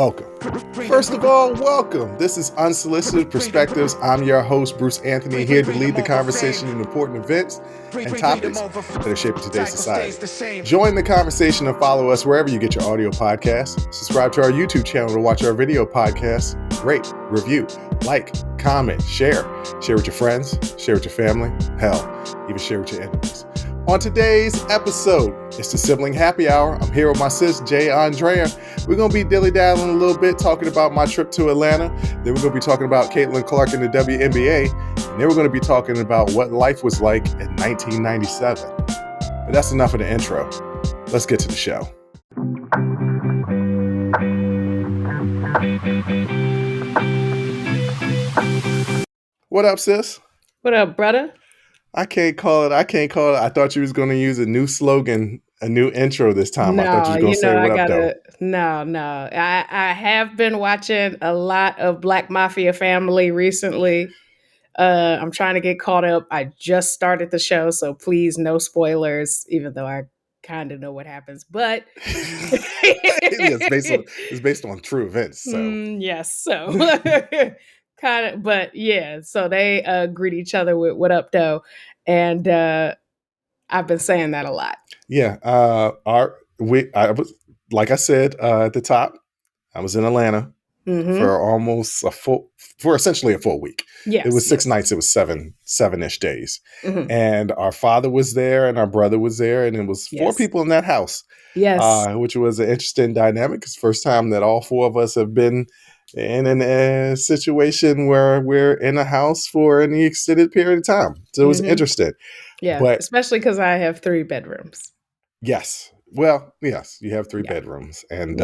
welcome. First of all, welcome. This is Unsolicited Perspectives. I'm your host, Bruce Anthony, here to lead the conversation in important events and topics that are shaping today's society. Join the conversation and follow us wherever you get your audio podcasts. Subscribe to our YouTube channel to watch our video podcasts. Rate, review, like, comment, share. Share with your friends, share with your family, hell, even share with your enemies. On today's episode, it's the Sibling Happy Hour. I'm here with my sis, Aundrea. We're going to be dilly-dallying a little bit, talking about my trip to Atlanta. Then we're going to be talking about Caitlin Clark in the WNBA. And then we're going to be talking about what life was like in 1997. But that's enough of the intro. Let's get to the show. What up, sis? What up, brother? I can't call it. I thought you was going to use a new slogan, a new intro this time. I thought you was going to say, what up, though? No. I have been watching a lot of Black Mafia Family recently. I'm trying to get caught up. I just started the show, so please, no spoilers, even though I kind of know what happens. But it's based on true events. So. Yes, so... kind of, but yeah, so they greet each other with "What up, though," and I've been saying that a lot. Yeah, I was, like I said at the top, I was in Atlanta for essentially a full week. Yes, it was 6 nights. It was seven-ish days, and our father was there, and our brother was there, and it was 4 people in that house. Yes, which was an interesting dynamic. It's the first time that all 4 of us have been in a situation where we're in a house for an extended period of time. So it was interesting. Yeah, but, especially because I have 3 bedrooms. Yes. Well, yes, you have 3 bedrooms and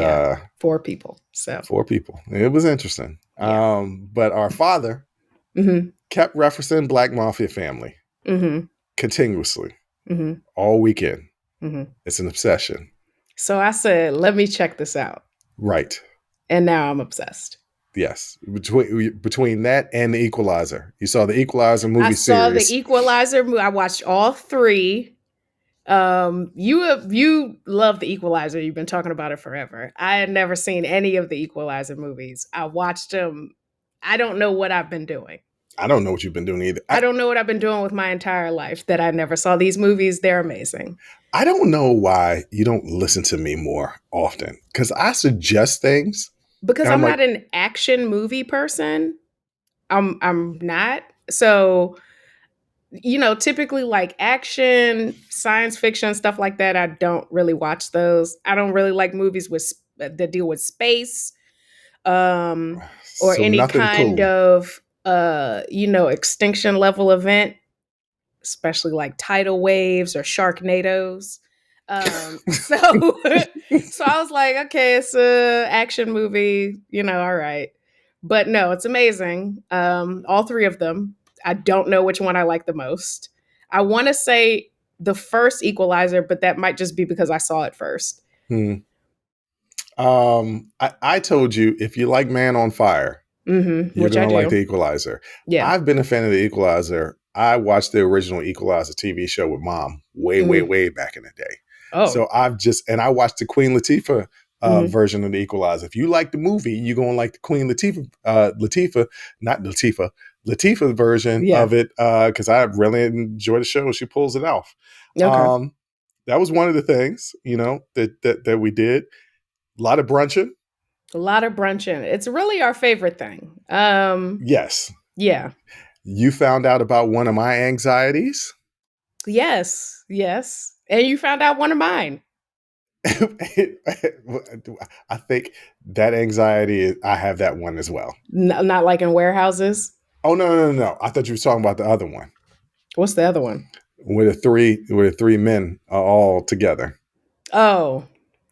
4 people. So 4 people. It was interesting. Yeah. But our father kept referencing Black Mafia Family continuously all weekend. It's an obsession. So I said, let me check this out. Right. And now I'm obsessed. Yes. Between that and the Equalizer. You saw the Equalizer movie series. I saw the Equalizer movie. I watched all 3. You love the Equalizer. You've been talking about it forever. I had never seen any of the Equalizer movies. I watched them. I don't know what I've been doing. I don't know what you've been doing either. I don't know what I've been doing with my entire life that I never saw these movies. They're amazing. I don't know why you don't listen to me more often, because I suggest things. Because I'm not an action movie person. I'm not. So, typically like action, science fiction, stuff like that, I don't really watch those. I don't really like movies that deal with space or any kind of, extinction level event, especially like tidal waves or Sharknadoes. So I was like, okay, it's a action movie, all right. But no, it's amazing. All 3 of them. I don't know which one I like the most. I want to say the first Equalizer, but that might just be because I saw it first. I told you, if you like Man on Fire, you're going to like the Equalizer. Yeah. I've been a fan of the Equalizer. I watched the original Equalizer TV show with Mom way back in the day. Oh. So I watched the Queen Latifah version of the Equalizer. If you like the movie, you're going to like the Queen Latifah version of it, because I really enjoy the show. She pulls it off. Okay. That was one of the things, that we did. A lot of brunching. It's really our favorite thing. Yes. Yeah. You found out about one of my anxieties. Yes. And you found out one of mine. I think that anxiety, I have that one as well. Not like in warehouses? Oh, no. I thought you were talking about the other one. What's the other one? Where the 3 men are all together. Oh,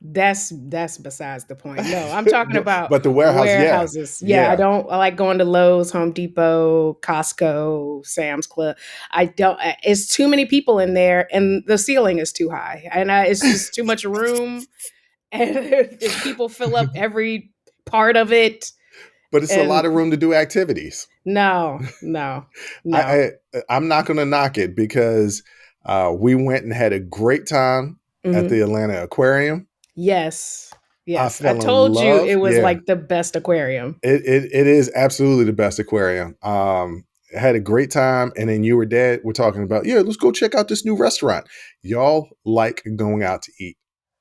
that's besides the point. No, I'm talking about but the warehouses. Yeah, I like going to Lowe's, Home Depot, Costco, Sam's Club. It's too many people in there and the ceiling is too high and it's just too much room. And if people fill up every part of it. But it's a lot of room to do activities. No. I'm not going to knock it because we went and had a great time at the Atlanta Aquarium. Yes. I Yes. I fell in told you it love. was Yeah, like the best aquarium. it is absolutely the best aquarium. I had a great time, and then you or Dad were talking about, yeah, let's go check out this new restaurant. Y'all like going out to eat.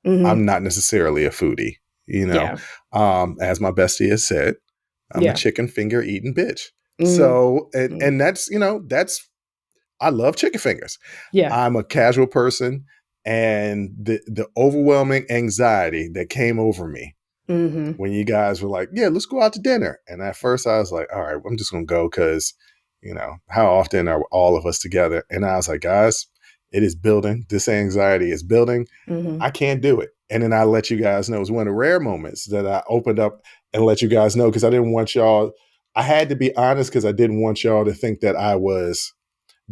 Mhm. I'm not necessarily a foodie, you know. Yeah. As my bestie has said, I'm a Yeah. chicken finger eating bitch. Mhm. So, Mm. and that's, that's I love chicken fingers. Yeah. I'm a casual person, and the overwhelming anxiety that came over me Mhm. when you guys were like, "Yeah, let's go out to dinner." And at first, I was like, "All right, I'm just gonna go because, how often are all of us together?" And I was like, "Guys, it is building. This anxiety is building. Mhm. I can't do it." And then I let you guys know. It was one of the rare moments that I opened up and let you guys know because I didn't want y'all. I had to be honest because I didn't want y'all to think that I was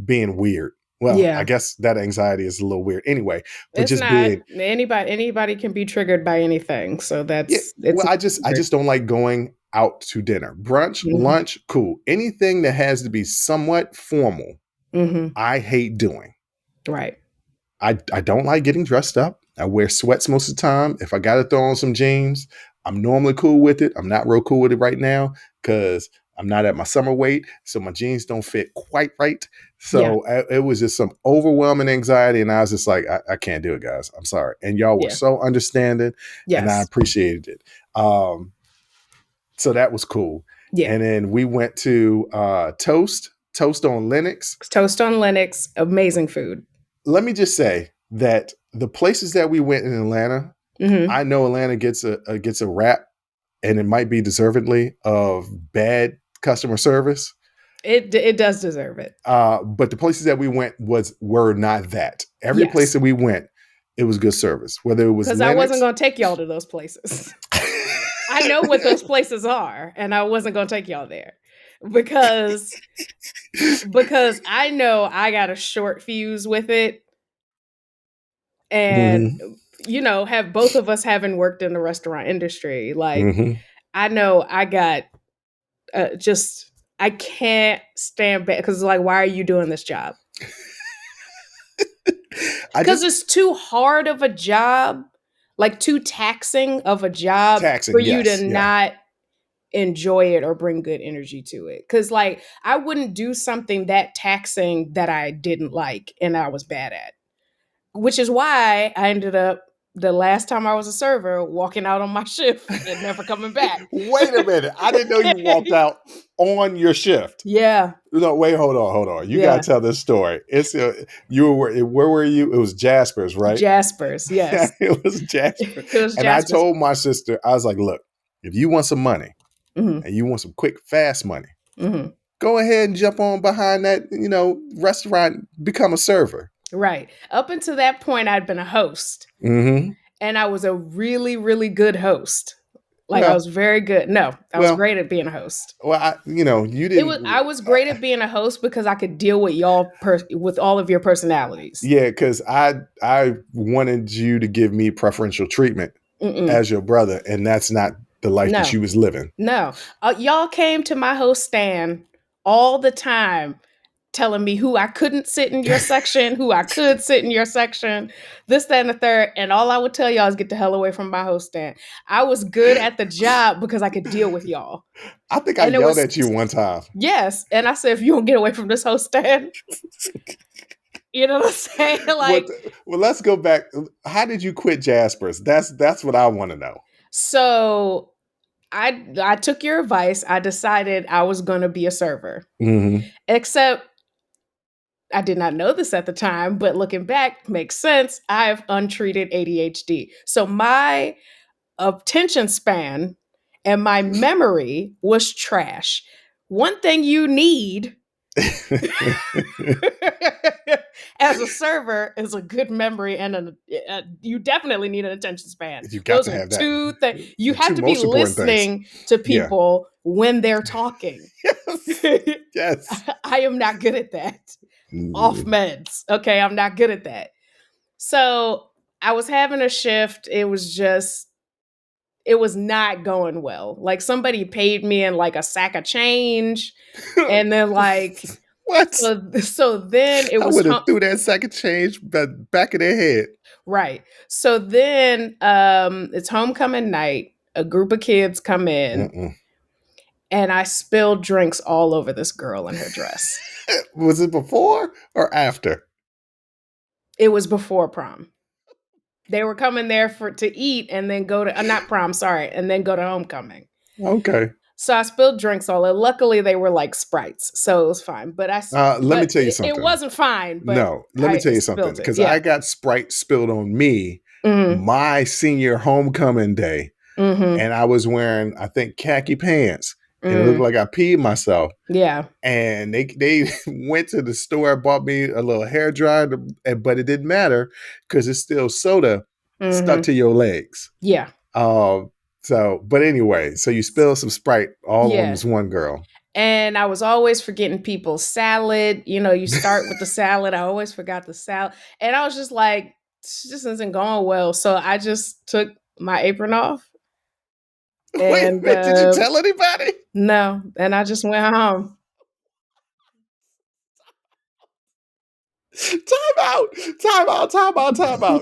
being weird. Well, I Yeah. guess that anxiety is a little weird anyway, but It's just not. being, Anybody can be triggered by anything. So yeah, it's well, not I weird. just don't like going out to dinner. Brunch, Mhm. lunch, cool. Anything that has to be somewhat formal, Mhm. I hate doing. Right. I don't like getting dressed up. I wear sweats most of the time. If I got to throw on some jeans, I'm normally cool with it. I'm not real cool with it right now because I'm not at my summer weight, so my jeans don't fit quite right. Yeah. So it was just some overwhelming anxiety, and I was just like, I can't do it, guys. I'm sorry. And y'all were Yeah. so understanding, and I Yes. appreciated it. So that was cool. Yeah. And then we went to Toast on Linux. Toast on Linux, amazing food. Let me just say that the places that we went in Atlanta, Mhm. I know Atlanta gets a rap, and it might be deservedly of bad customer service. It does deserve it. But the places that we went were not that. Every place Yes. that we went, it was good service. Whether it was Because I wasn't Linux, gonna take y'all to those places. I know what those places are, and I wasn't gonna take y'all there because I know I got a short fuse with it, and hmm have both of us having worked in the restaurant industry, like hmm I know I got just I can't stand back because like why are you doing this job? I Because just it's too hard of a job, like too taxing of a job for taxing, you to yes, yeah. not enjoy it or bring good energy to it. Cause like I wouldn't do something that taxing that I didn't like and I was bad at. Which is why I ended up the last time I was a server walking out on my shift and never coming back. Wait a minute. I didn't know you walked out on your shift. Yeah. No, wait, hold on. You gotta Yeah. tell this story. It's you were where were you? It was Jasper's, right? Jaspers. Yeah, Yes. it was Jasper. It was And I Jaspers. told my sister, I was like, look, if you want some money Hmm. and you want some quick, fast money, Hmm. go ahead and jump on behind that, restaurant, become a server. Right. Up until that point, I'd been a host Mm-hmm. and I was a really, really good host. Like I Well, was very good. No, I was well, great at being a host. you I didn't. was great at being a host because I could deal with y'all with all of your personalities. Yeah, because I wanted you to give me preferential treatment Mm-mm. as your brother, and that's not the life that No, you was living. no. Y'all came to my host stand all the time telling me who I couldn't sit in your section, who I could sit in your section, this, that, and the third. And all I would tell y'all is get the hell away from my host stand. I was good at the job because I could deal with y'all. I think I And it yelled was, at you one time. yes. And I said, if you don't get away from this host stand, you know what I'm saying? What? Like, Well, let's go back. How did you quit Jasper's? That's what I want to know. so I took your advice. I decided I was going to be a server. Mm-hmm. Except I did not know this at the time, but looking back makes sense. I have untreated ADHD. So my attention span and my memory was trash. One thing you need as a server is a good memory and you definitely need an attention span. You got Those to are have that. two things. You The have two to be most important things. listening to Yeah. people when they're talking. Yes. Yes. I am not good at that. Off Mm. meds. Okay, I'm not good at that. So I was having a shift. It was not going well. Like somebody paid me in like a sack of change. And then like What? So then it I was would have threw that second change back of their head. right. So then it's homecoming night. A group of kids come in, Mm-mm. and I spilled drinks all over this girl in her dress. Was it before or after? It was before prom. They were coming there to eat and then go to not prom, sorry, and then go to homecoming. Okay. So I spilled drinks all over. Luckily, they were like Sprites, so it was fine. Let me But tell you it something. wasn't fine. But No, let me I tell you something. spilled it. Because Yeah. I got Sprite spilled on me Mm-hmm. my senior homecoming day. Mm-hmm. And I was wearing, I think, khaki pants. And it looked Mm. like I peed myself. Yeah. And they went to the store, bought me a little hair dryer, but it didn't matter because it's still soda stuck Mm-hmm. to your legs. Yeah. But anyway, so you spilled some Sprite all on Yeah. this one girl. And I was always forgetting people's salad. You know, you start with the salad. I always forgot the salad. And I was just like, this isn't going well. So I just took my apron off. Wait a And minute, did you tell anybody? no. And I just went home. Time out.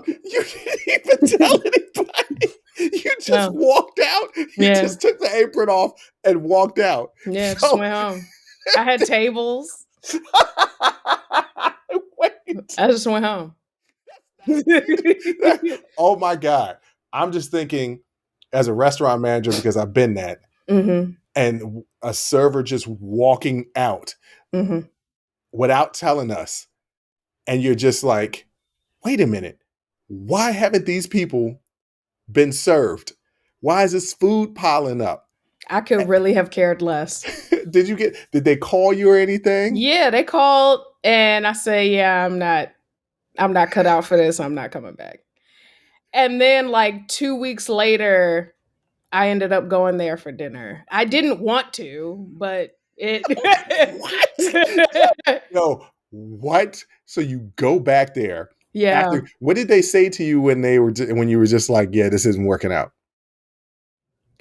You didn't even tell anybody. You just No. walked out. You Yeah. just took the apron off and walked out. Yeah, just went home. I had tables. Wait. I just went home. Oh my God. I'm just thinking as a restaurant manager, because I've been that, Mm-hmm. and a server just walking out Mm-hmm. without telling us. And you're just like, wait a minute. Why haven't these people been served? Why is this food piling up? I could really have cared less. Did they call you or anything? Yeah, they called and I said, yeah, I'm not cut out for this. I'm not coming back. And then like 2 weeks later, I ended up going there for dinner. I didn't want to, but it What? No, what? So you go back there Yeah. after, what did they say to you when you were just like, yeah, this isn't working out?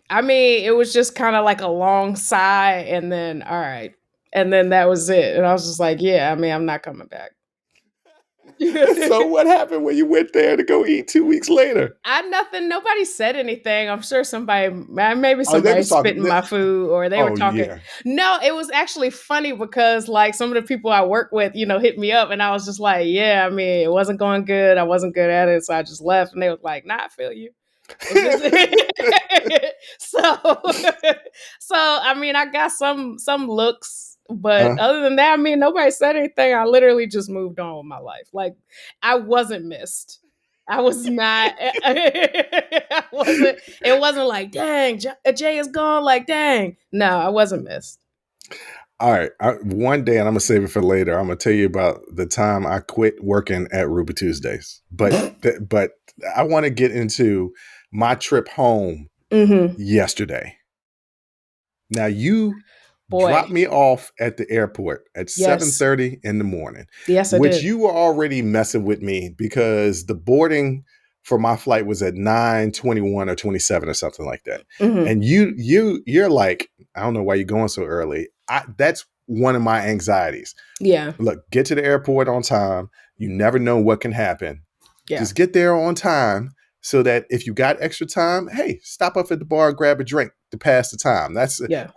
I mean, it was just kind of like a long sigh and then all right. And then that was it. And I was just like, yeah, I mean, I'm not coming back. So what happened when you went there to go eat 2 weeks later? Nobody said anything. I'm sure maybe They somebody was talking. spit in my food or they were talking. Yeah. No, it was actually funny because like some of the people I work with, hit me up and I was just like, yeah, I mean, it wasn't going good. I wasn't good at it. So I just left and they was like, nah, I feel you. so I mean, I got some looks, but other than that, I mean, nobody said anything. I literally just moved on with my life. Like I wasn't missed. I was not. I wasn't. It wasn't like, dang, Jay is gone. Like, dang. No, I wasn't missed. All right. One day, and I'm going to save it for later, I'm going to tell you about the time I quit working at Ruby Tuesdays. But I want to get into my trip home yesterday. Now, you dropped me off at the airport at 7:30 in the morning. Yes, I which did. You were already messing with me because the boarding for my flight was at 9:21 or 27 or something like that. And you're like, I don't know why you're going so early. That's one of my anxieties. Yeah. Look, get to the airport on time. You never know what can happen. Yeah. Just get there on time so that if you got extra time, hey, stop up at the bar and grab a drink to pass the time. I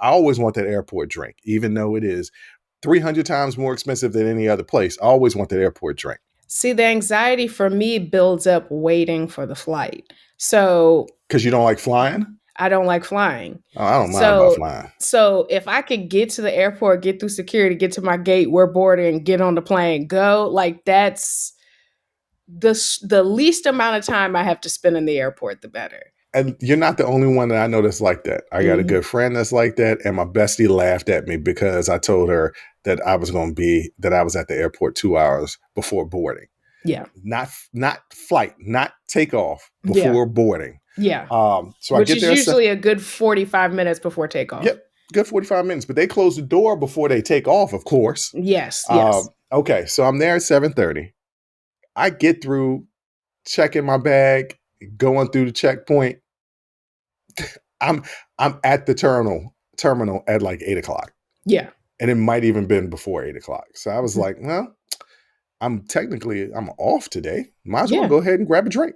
always want that airport drink, even though it is 300 times more expensive than any other place. I always want that airport drink. See, the anxiety for me builds up waiting for the flight. So, because you don't like flying? I don't like flying. Oh, I don't mind about flying. So if I could get to the airport, get through security, get to my gate, we're boarding, get on the plane, go, like that's the least amount of time I have to spend in the airport, the better. And you're not the only one that I know that's like that. I got a good friend that's like that, and my bestie laughed at me because I told her that I was at the airport 2 hours before boarding. Yeah. Not flight, not takeoff, before boarding. Yeah. So which I get is there usually a good 45 minutes before takeoff. Yep. Good 45 minutes, but they close the door before they take off, of course. Yes. Okay. So I'm there at 7:30. I get through checking my bag, going through the checkpoint. I'm at the terminal at like 8:00. Yeah. And it might even been before 8 o'clock. So I was Mhm. like, well, I'm off today. Might as well Yeah. go ahead and grab a drink.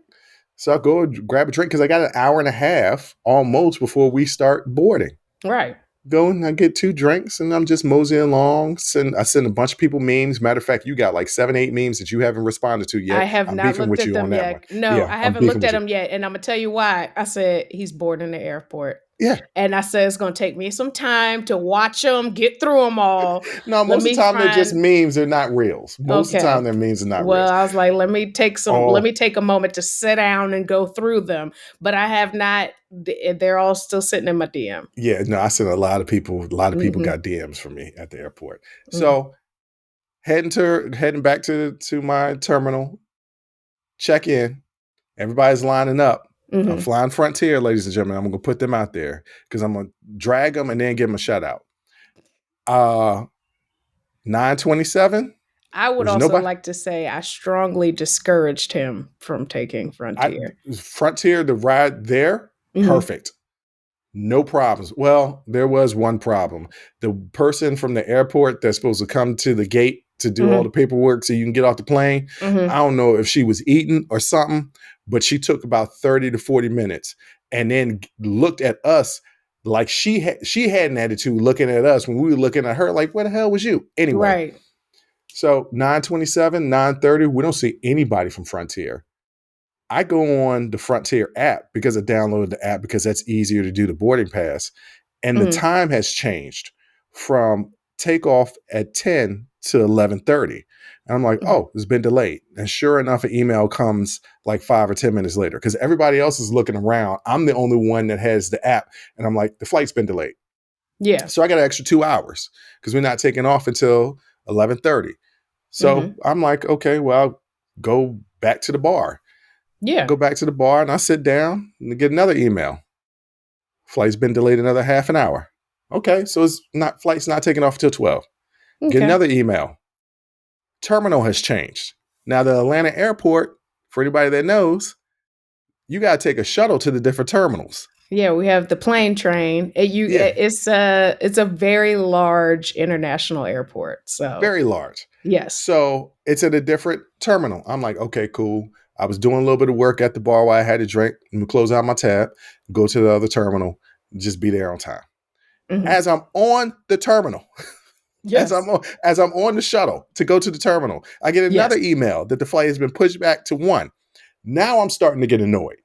So I go grab a drink because I got an hour and a half almost before we start boarding. Right. Go and I get 2 drinks and I'm just moseying along. I send a bunch of people memes. Matter of fact, you got like 7, 8 memes that you haven't responded to I yet. have I'm not beefing looked with at you on them that one. yet. No, Yeah, I I'm haven't beefing looked with at you. them yet. And I'm gonna tell you why. I said he's boarding the airport. Yeah. And I said it's gonna take me some time to watch them, get through them all. No, Let most of me the time they're just find memes. They're not reals. Most of the time okay. their memes are not Well, reals. I was like, let me Oh, take a moment to sit down and go through them. But I have not, they're all still sitting in my DM. yeah, no, I sent a lot of people. A lot of people Mm-hmm. got DMs from me at the airport. Mm-hmm. So heading back to my terminal, check in. Everybody's lining up. I'm Mm-hmm. flying Frontier, ladies and gentlemen. I'm gonna put them out there because I'm gonna drag them and then give them a shout out. 9:27. I would There's also nobody. like to say I strongly discouraged him from taking Frontier. Frontier, the ride there, Mm-hmm. perfect. No problems. Well, there was one problem. The person from the airport that's supposed to come to the gate to do all Mm-hmm. the paperwork so you can get off the plane, Mm-hmm. I don't know if she was eating or something, but she took about 30 to 40 minutes and then looked at us like she had an attitude looking at us when we were looking at her like, where the hell was you? Anyway, Right. so 9:27, 9:30, we don't see anybody from Frontier. I go on the Frontier app because I downloaded the app because that's easier to do the boarding pass. And the Mm-hmm. time has changed from takeoff at 10 to 11:30. And I'm like, Mm-hmm. oh, it's been delayed. And sure enough, an email comes like 5 or 10 minutes later because everybody else is looking around. I'm the only one that has the app. And I'm like, the flight's been delayed. Yeah. So I got an extra 2 hours because we're not taking off until 11:30. So Mm-hmm. I'm like, okay, well, I'll go back to the bar. I Yeah. go back to the bar and I sit down and get another email. Flight's been delayed another half an hour. Okay, so flight's not taking off until 12. Get Okay. another email. Terminal has changed. Now the Atlanta airport, for anybody that knows, you gotta take a shuttle to the different terminals. Yeah, we have the plane train. Yeah, It's a very large international airport. So very large. yes. So it's at a different terminal. I'm like, okay, cool. I was doing a little bit of work at the bar while I had a drink. Let me close out my tab, go to the other terminal, just be there on time. Mm-hmm. As I'm on the terminal, Yes. as I'm on the shuttle to go to the terminal, I get another Yes. email that the flight has been pushed back to 1. Now I'm starting to get annoyed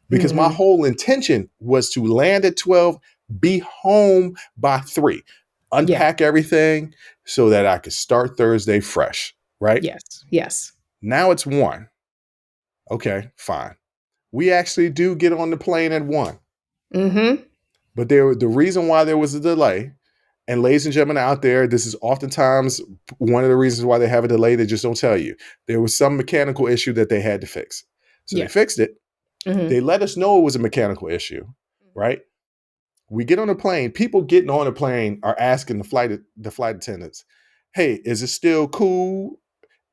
because my Mm-hmm. whole intention was to land at 12, be home by 3, Yeah. unpack everything so that I could start Thursday fresh, right? Yes. Yes. Now it's 1. Okay, fine. We actually do get on the plane at 1. Mm-hmm. But the reason why there was a delay, and ladies and gentlemen out there, this is oftentimes one of the reasons why they have a delay. They just don't tell you. There was some mechanical issue that they had to fix. So they Yeah. fixed it. Mm-hmm. They let us know it was a mechanical issue, right? We get on a plane. People getting on a plane are asking the flight attendants, "Hey, is it still cool?"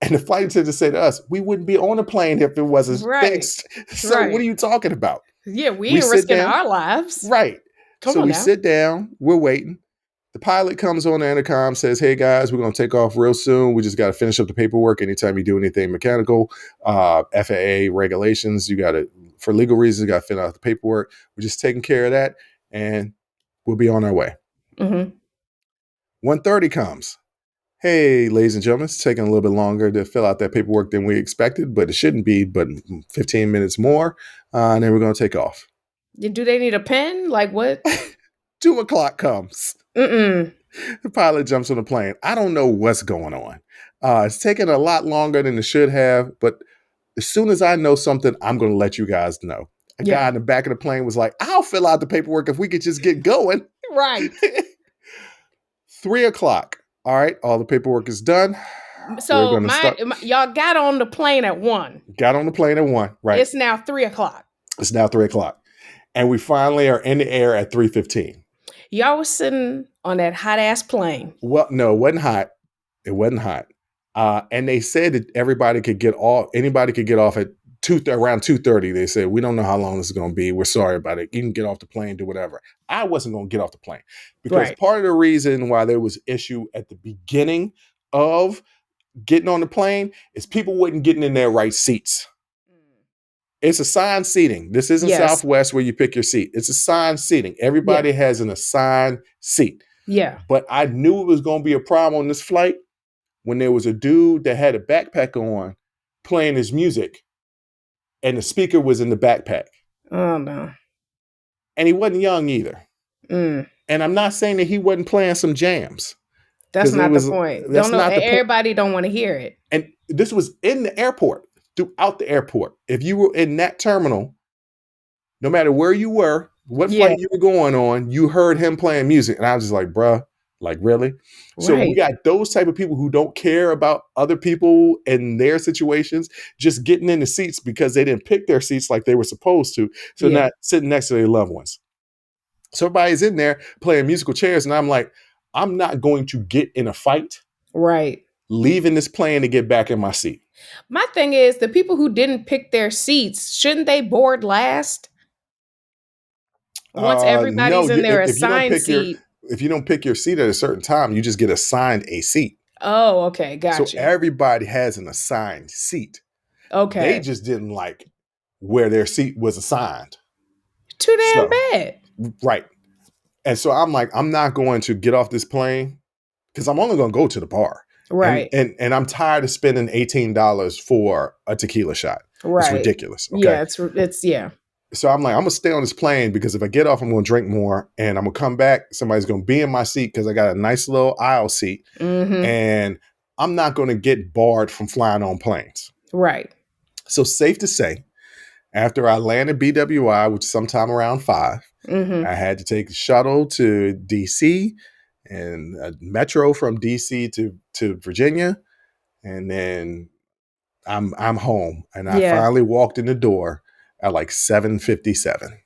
And the flight attendants say to us, "We wouldn't be on a plane if it wasn't Right. fixed." So what are Right. you talking about? Yeah, we We ain't sit risking down, our lives. right? Come So on we now. sit down. We're waiting. The pilot comes on the intercom, says, "Hey guys, we're going to take off real soon. We just got to finish up the paperwork. Anytime you do anything mechanical, FAA regulations, you got to, for legal reasons, you got to fill out the paperwork. We're just taking care of that, and we'll be on our way." Mm-hmm. 1:30 comes. Hey, ladies and gentlemen, it's taking a little bit longer to fill out that paperwork than we expected, but it shouldn't be, but 15 minutes more, and then we're going to take off. Do they need a pen? Like what? 2 o'clock comes. Mm-mm. The pilot jumps on the plane. I don't know what's going on. It's taking a lot longer than it should have, but as soon as I know something, I'm going to let you guys know. A Yeah. guy in the back of the plane was like, "I'll fill out the paperwork if we could just get going." Right. 3 o'clock. All right, all the paperwork is done. We're So going to start. y'all got on the plane at 1. Got on the plane at 1, right? It's now 3 o'clock. It's now 3 o'clock. And we finally are in the air at 3:15. Y'all was sitting on that hot ass plane. Well, no, it wasn't hot. It wasn't hot. And they said that anybody could get off at around 2:30, they said, we don't know how long this is going to be. We're sorry about it. You can get off the plane, do whatever. I wasn't going to get off the plane because Right. part of the reason why there was issue at the beginning of getting on the plane is people wasn't getting in their right seats. It's assigned seating. This isn't Yes. Southwest where you pick your seat. It's assigned seating. Everybody has an assigned seat. Yeah. But I knew it was going to be a problem on this flight when there was a dude that had a backpack on playing his music and the speaker was in the backpack. Oh, no. And he wasn't young either. And I'm not saying that he wasn't playing some jams. That's not the point. Everybody don't want to hear it. And this was in the airport, throughout the airport. If you were in that terminal, no matter where you were, what flight you were going on, you heard him playing music. And I was just like, bruh, like, really? So we got those type of people who don't care about other people and their situations, just getting in the seats because they didn't pick their seats like they were supposed to. So not sitting next to their loved ones. So everybody's in there playing musical chairs. And I'm like, I'm not going to get in a fight. Right. Leaving this plane to get back in my seat. My thing is, the people who didn't pick their seats, shouldn't they board last? Once everybody's in their assigned seat. If you don't pick your seat at a certain time, you just get assigned a seat. Oh, okay. Gotcha. So everybody has an assigned seat. Okay. They just didn't like where their seat was assigned. Too damn bad. Right. And so I'm like, I'm not going to get off this plane because I'm only going to go to the bar. Right. And I'm tired of spending $18 for a tequila shot. Right. It's ridiculous. Okay? Yeah, it's yeah. So I'm like, I'm going to stay on this plane because if I get off, I'm going to drink more and I'm going to come back. Somebody's going to be in my seat because I got a nice little aisle seat. And I'm not going to get barred from flying on planes. Right. So safe to say, after I landed BWI, which is sometime around 5, I had to take a shuttle to DC and a metro from DC to Virginia. And then I'm home. And I finally walked in the door at like 7:57.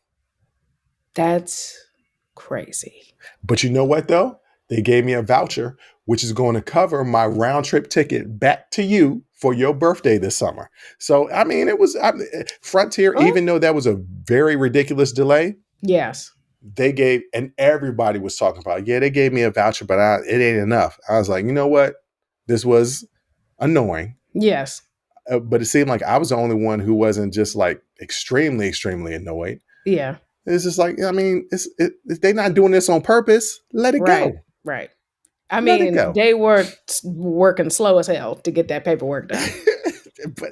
That's crazy. But you know what, though? They gave me a voucher, which is going to cover my round trip ticket back to you for your birthday this summer. So, I mean, it was Frontier, even though that was a very ridiculous delay. Yes. They gave, and everybody was talking about, they gave me a voucher, but it ain't enough. I was like, you know what? This was annoying. Yes. But it seemed like I was the only one who wasn't just like extremely, extremely annoyed. Yeah. It's just like, I mean, if they're not doing this on purpose, let it go. Right. I mean, they were working slow as hell to get that paperwork done.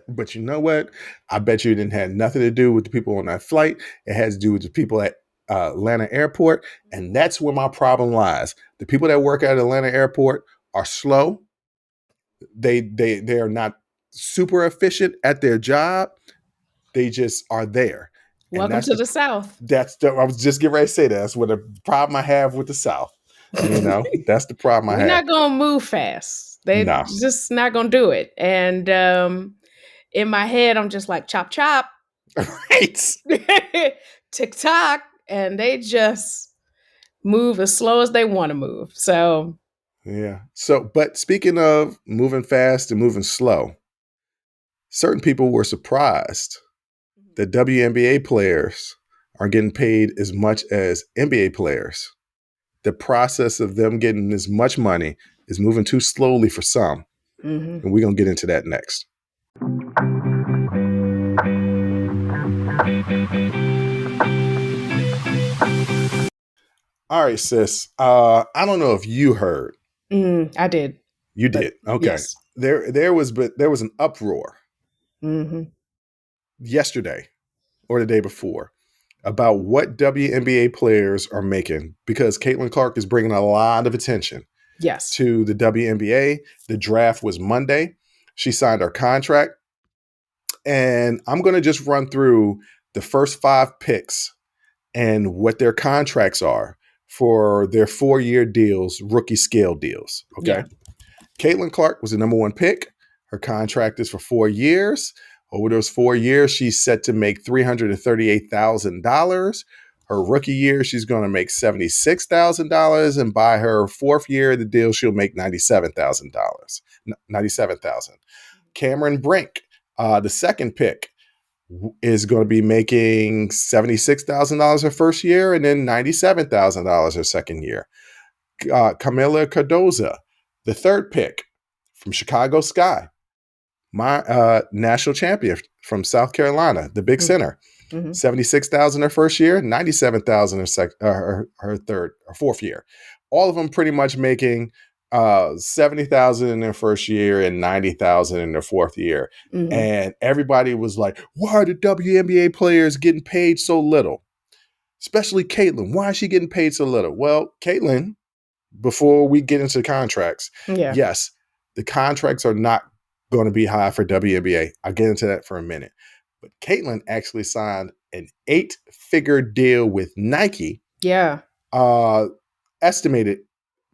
But you know what? I bet you it didn't have nothing to do with the people on that flight. It has to do with the people at Atlanta Airport. And that's where my problem lies. The people that work at Atlanta Airport are slow. They are not super efficient at their job. They just are there. Welcome to the South. I was just getting ready to say that. That's what the problem I have with the South. You know, that's the problem I have. We're not going to move fast. They're just not going to do it. And in my head, I'm just like, chop, chop. Right. Tick-tock. And they just move as slow as they want to move. So. Yeah. So, but speaking of moving fast and moving slow, certain people were surprised that WNBA players are getting paid as much as NBA players. The process of them getting as much money is moving too slowly for some. And we're going to get into that next. All right, sis. I don't know if you heard. I did. You did. Okay. Yes. There was an uproar yesterday or the day before about what WNBA players are making because Caitlin Clark is bringing a lot of attention to the WNBA. The draft was Monday. She signed her contract. And I'm going to just run through the first 5 picks and what their contracts are for their 4-year deals, rookie scale deals. Okay. Yeah. Caitlin Clark was the number 1 pick. Her contract is for 4 years. Over those 4 years, she's set to make $338,000. Her rookie year, she's going to make $76,000. And by her 4th year of the deal, she'll make $97,000. $97,000. Cameron Brink, the 2nd pick. is going to be making $76,000 her first year and then $97,000 her second year. Camila Cardoza, the third pick from Chicago Sky, my national champion from South Carolina, the big center. Mm-hmm. 76,000 her first year, 97,000 her third or fourth year. All of them pretty much making 70,000 in their first year and 90,000 in their fourth year. Mm-hmm. And everybody was like, why are the WNBA players getting paid so little? Especially Caitlin. Why is she getting paid so little? Well, Caitlin, before we get into contracts, yes, the contracts are not going to be high for WNBA. I'll get into that for a minute. But Caitlin actually signed an 8-figure deal with Nike. Yeah. Estimated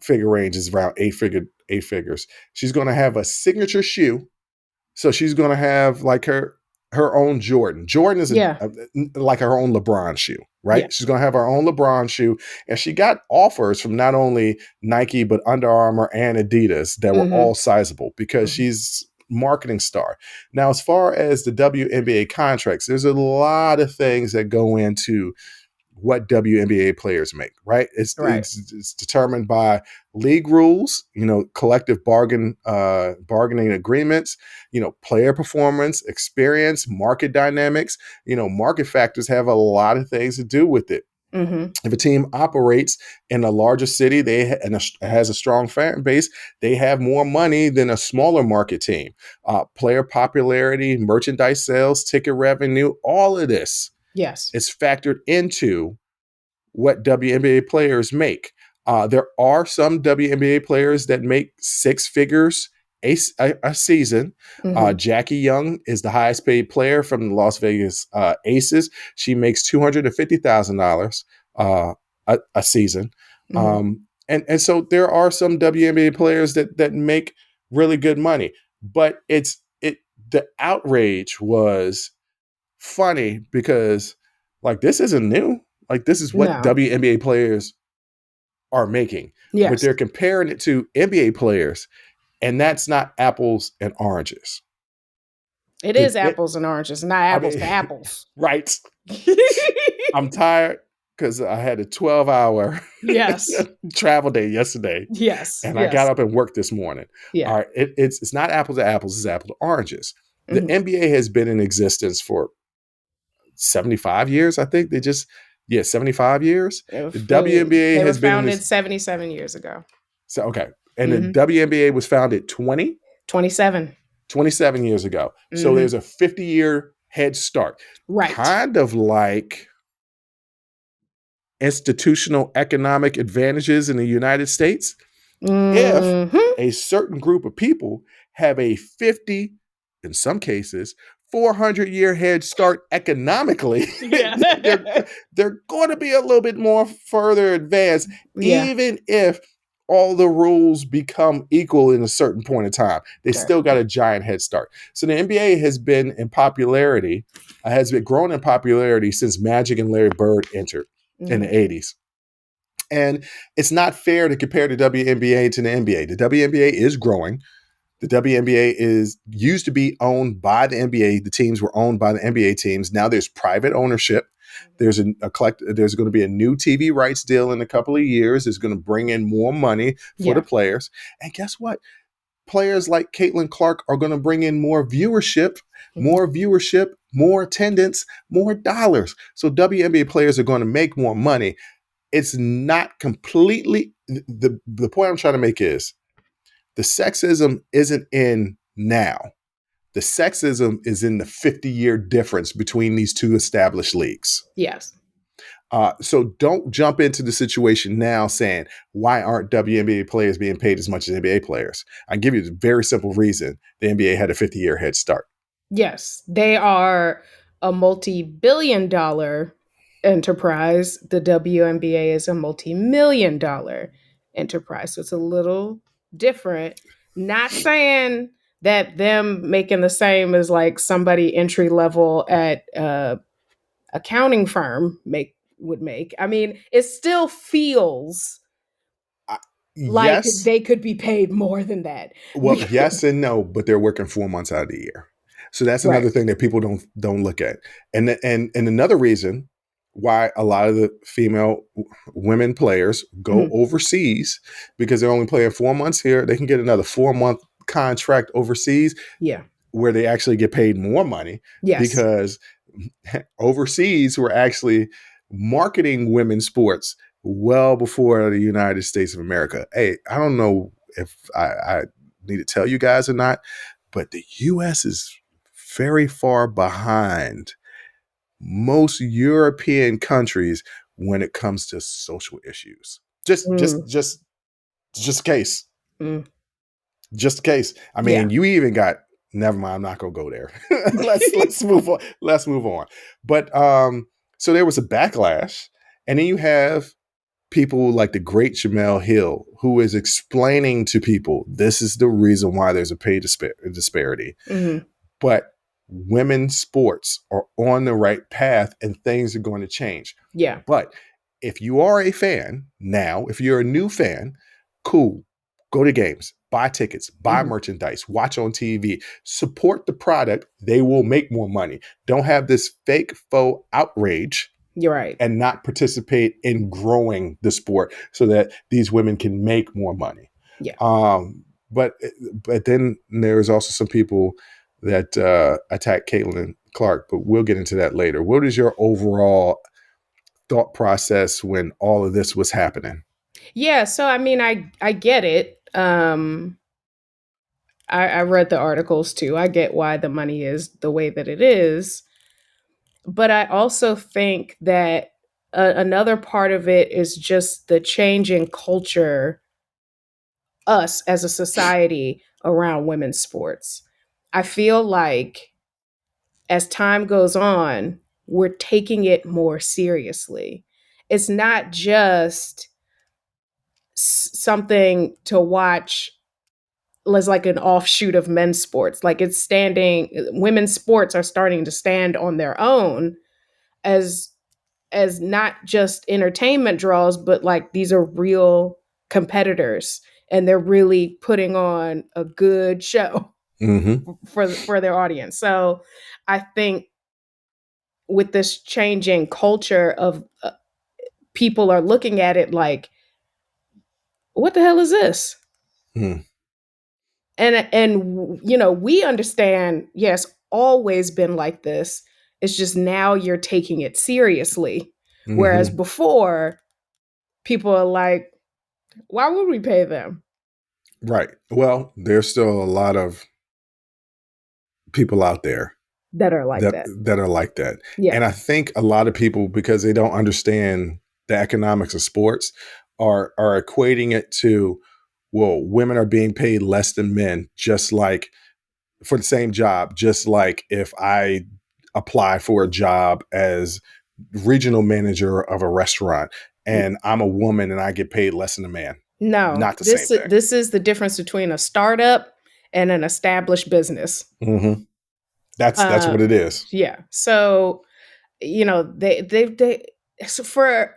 figure range is around eight figures. She's going to have a signature shoe. So she's going to have like her own Jordan. Jordan is like her own LeBron shoe, right? Yeah. She's going to have her own LeBron shoe. And she got offers from not only Nike, but Under Armour and Adidas that were all sizable because she's marketing star. Now, as far as the WNBA contracts, there's a lot of things that go into what WNBA players make, right? It's determined by league rules, collective bargaining agreements, player performance, experience, market dynamics, market factors have a lot of things to do with it. Mm-hmm. If a team operates in a larger city, has a strong fan base, they have more money than a smaller market team. Player popularity, merchandise sales, ticket revenue, all of this is factored into what WNBA players make. There are some WNBA players that make six figures a season. Mm-hmm. Jackie Young is the highest paid player from the Las Vegas Aces. She makes $250,000 a season. Mm-hmm. And so there are some WNBA players that make really good money. But the outrage was funny because this isn't new. This is what WNBA players are making. Yes. But they're comparing it to NBA players. And that's not apples and oranges. It is apples and oranges, not apples to apples. Right. I'm tired because I had a 12-hour travel day yesterday. Yes. And I got up and worked this morning. Yeah. All right. It's not apples to apples, it's apples to oranges. The NBA has been in existence for 75 years, I think. 75 years. The WNBA has been founded 77 years ago. So, okay. And the WNBA was founded 27 years ago. Mm-hmm. So there's a 50-year head start. Right. Kind of like institutional economic advantages in the United States. Mm-hmm. If a certain group of people have a 50, in some cases, 400-year head start economically, they're going to be a little bit more further advanced, even if all the rules become equal in a certain point in time. They still got a giant head start. So the NBA has been in popularity, grown in popularity since Magic and Larry Bird entered in the 80s. And it's not fair to compare the WNBA to the NBA. The WNBA is growing. The WNBA used to be owned by the NBA. The teams were owned by the NBA teams. Now there's private ownership. There's there's going to be a new TV rights deal in a couple of years. It's going to bring in more money for the players. And guess what? Players like Caitlin Clark are going to bring in more viewership, more attendance, more dollars. So WNBA players are going to make more money. It's not completely the point I'm trying to make is the sexism isn't in now. The sexism is in the 50-year difference between these two established leagues. Yes. So don't jump into the situation now saying, why aren't WNBA players being paid as much as NBA players? I give you the very simple reason. The NBA had a 50-year head start. Yes. They are a multi-billion-dollar enterprise. The WNBA is a multi-million-dollar enterprise. So it's a little different. Not saying that them making the same as like somebody entry level at accounting firm would make. I mean, it still feels like they could be paid more than that. Well, yes and no, but they're working 4 months out of the year. So that's Right. another thing that people don't look at. And another reason why a lot of the female women players go Mhm. overseas, because they're only playing 4 months here, they can get another 4-month contract overseas Yeah. where they actually get paid more money, Yes. because overseas we're actually marketing women's sports well before the United States of America. Hey, I don't know if I need to tell you guys or not, but the US is very far behind most European countries when it comes to social issues. Just just Mm, just just case. mm. Just in case. I Yeah. mean, you even got, never mind, I'm not gonna go there. Let's move on. Let's move on. But so there was a backlash, and then you have people like the great Jemele Hill, who is explaining to people this is the reason why there's a pay disparity. Mhm. But women's sports are on the right path and things are going to change. Yeah. But if you are a fan now, if you're a new fan, cool. Go to games, buy tickets, buy Mhm. merchandise, watch on TV, support the product. They will make more money. Don't have this fake faux outrage You're right. and not participate in growing the sport so that these women can make more money. Yeah. But then there's also some people that attack Caitlin Clark, but we'll get into that later. What is your overall thought process when all of this was happening? Yeah, so I mean, I get it. I read the articles too. I get why the money is the way that it is, but I also think that another part of it is just the change in culture, us as a society around women's sports. I feel like as time goes on, we're taking it more seriously. It's not just something to watch as like an offshoot of men's sports. Like it's standing, women's sports are starting to stand on their own as not just entertainment draws, but like these are real competitors and they're really putting on a good show Mm-hmm. for their audience. So I think with this changing culture of people are looking at it like, what the hell is this? Mm-hmm. And you know, we understand, yes, always been like this. It's just now you're taking it seriously. Whereas Mm-hmm. before, people are like, why would we pay them Right. Well, there's still a lot of people out there that are like that that? that are like that. Yeah. And I think a lot of people, because they don't understand the economics of sports, are equating it to, well, women are being paid less than men, just like for the same job, just like if I apply for a job as regional manager of a restaurant and I'm a woman and I get paid less than a man. No, Not the same thing. this is the difference between a startup and an established business. Mm-hmm. That's Uh, what it is. yeah. So you know they so for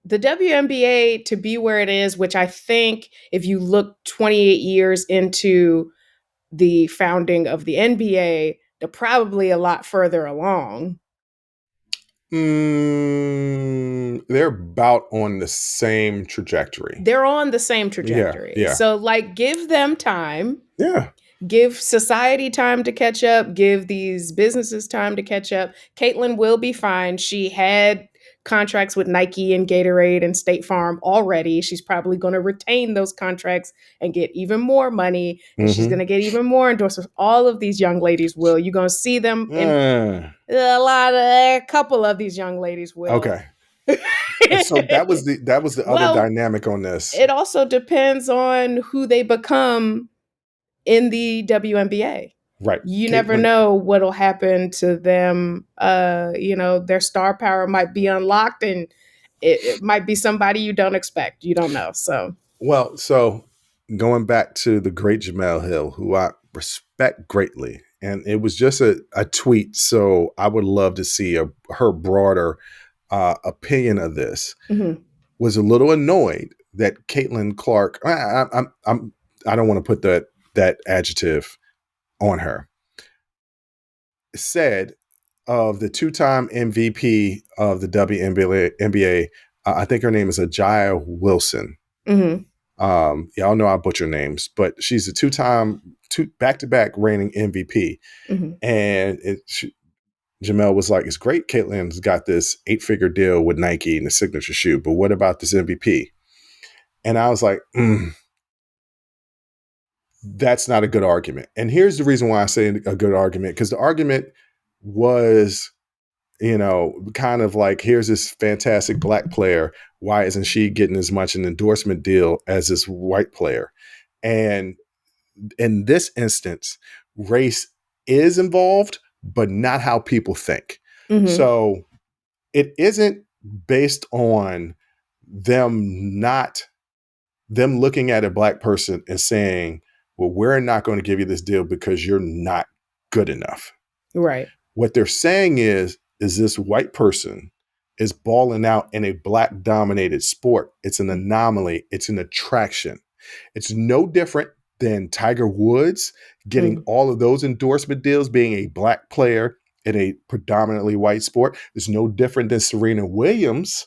the WNBA to be where it is, which I think if you look 28 years into the founding of the NBA, they're probably a lot further along. They're about on the same trajectory. They're on the same Yeah, trajectory. yeah, So, like, give them time, yeah. give society time to catch up, give these businesses time to catch up. Caitlin will be fine. She had contracts with Nike and Gatorade and State Farm already. She's probably going to retain those contracts and get even more money, and she's going Mm-hmm. to get even more endorsements. All of these young ladies will. You're going to see them in a couple of these young ladies will. Okay. So that was the other Well, dynamic on this. it also depends on who they become in the WNBA. Right. You never Caitlin. know what'll happen to them. You know, their star power might be unlocked and it might be somebody you don't expect. You don't know. So, Well, so going back to the great Jemele Hill, who I respect greatly, and it was just a tweet, so I would love to see her broader opinion of this. mhm. Was a little annoyed that Caitlin Clark. I don't want to put that adjective on her. said of the two-time MVP of the WNBA, I think her name is Ajaya Wilson. Mm-hmm. Y'all know I butcher names, but she's a two-time, back-to-back reigning MVP. Mm-hmm. And Jemele was like, it's great Caitlin's got this 8-figure deal with Nike and the signature shoe, but what about this MVP? And I was like, that's not a good argument. And here's the reason why I say a good argument, because the argument was, kind of like, here's this fantastic black player. Why isn't she getting as much an endorsement deal as this white player? And in this instance, race is involved, but not how people think. Mm-hmm. So it isn't based on them looking at a black person and saying, well, we're not going to give you this deal because you're not good enough. Right. What they're saying is this white person is balling out in a black dominated sport. It's an anomaly. It's an attraction. It's no different than Tiger Woods getting all of those endorsement deals being a black player in a predominantly white sport. It's no different than Serena Williams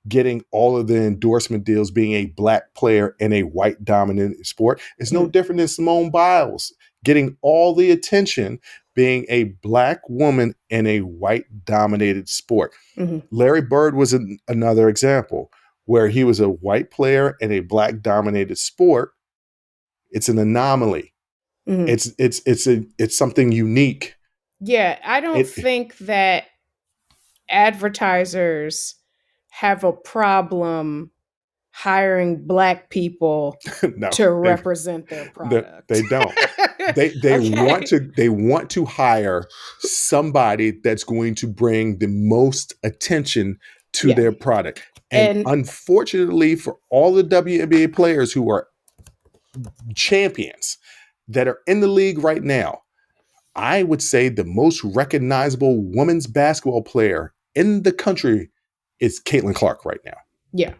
getting all of the endorsement deals being a black player in a white dominant sport. It's no different than Simone Biles getting all the attention being a black woman in a white dominated sport. Mm-hmm. Larry Bird was another example where he was a white player in a black dominated sport. It's an anomaly. Mm-hmm. It's something unique. Yeah, I don't think that advertisers have a problem hiring black people No, to represent their product. They don't. They want to hire somebody that's going to bring the most attention to their product. And unfortunately for all the WNBA players who are champions that are in the league right now, I would say the most recognizable women's basketball player in the country is Caitlin Clark right now. Yeah.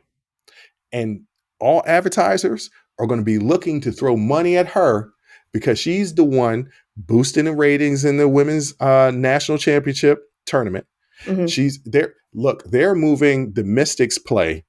And all advertisers are going to be looking to throw money at her because she's the one boosting the ratings in the women's national championship tournament. Mm-hmm. They're moving the Mystics play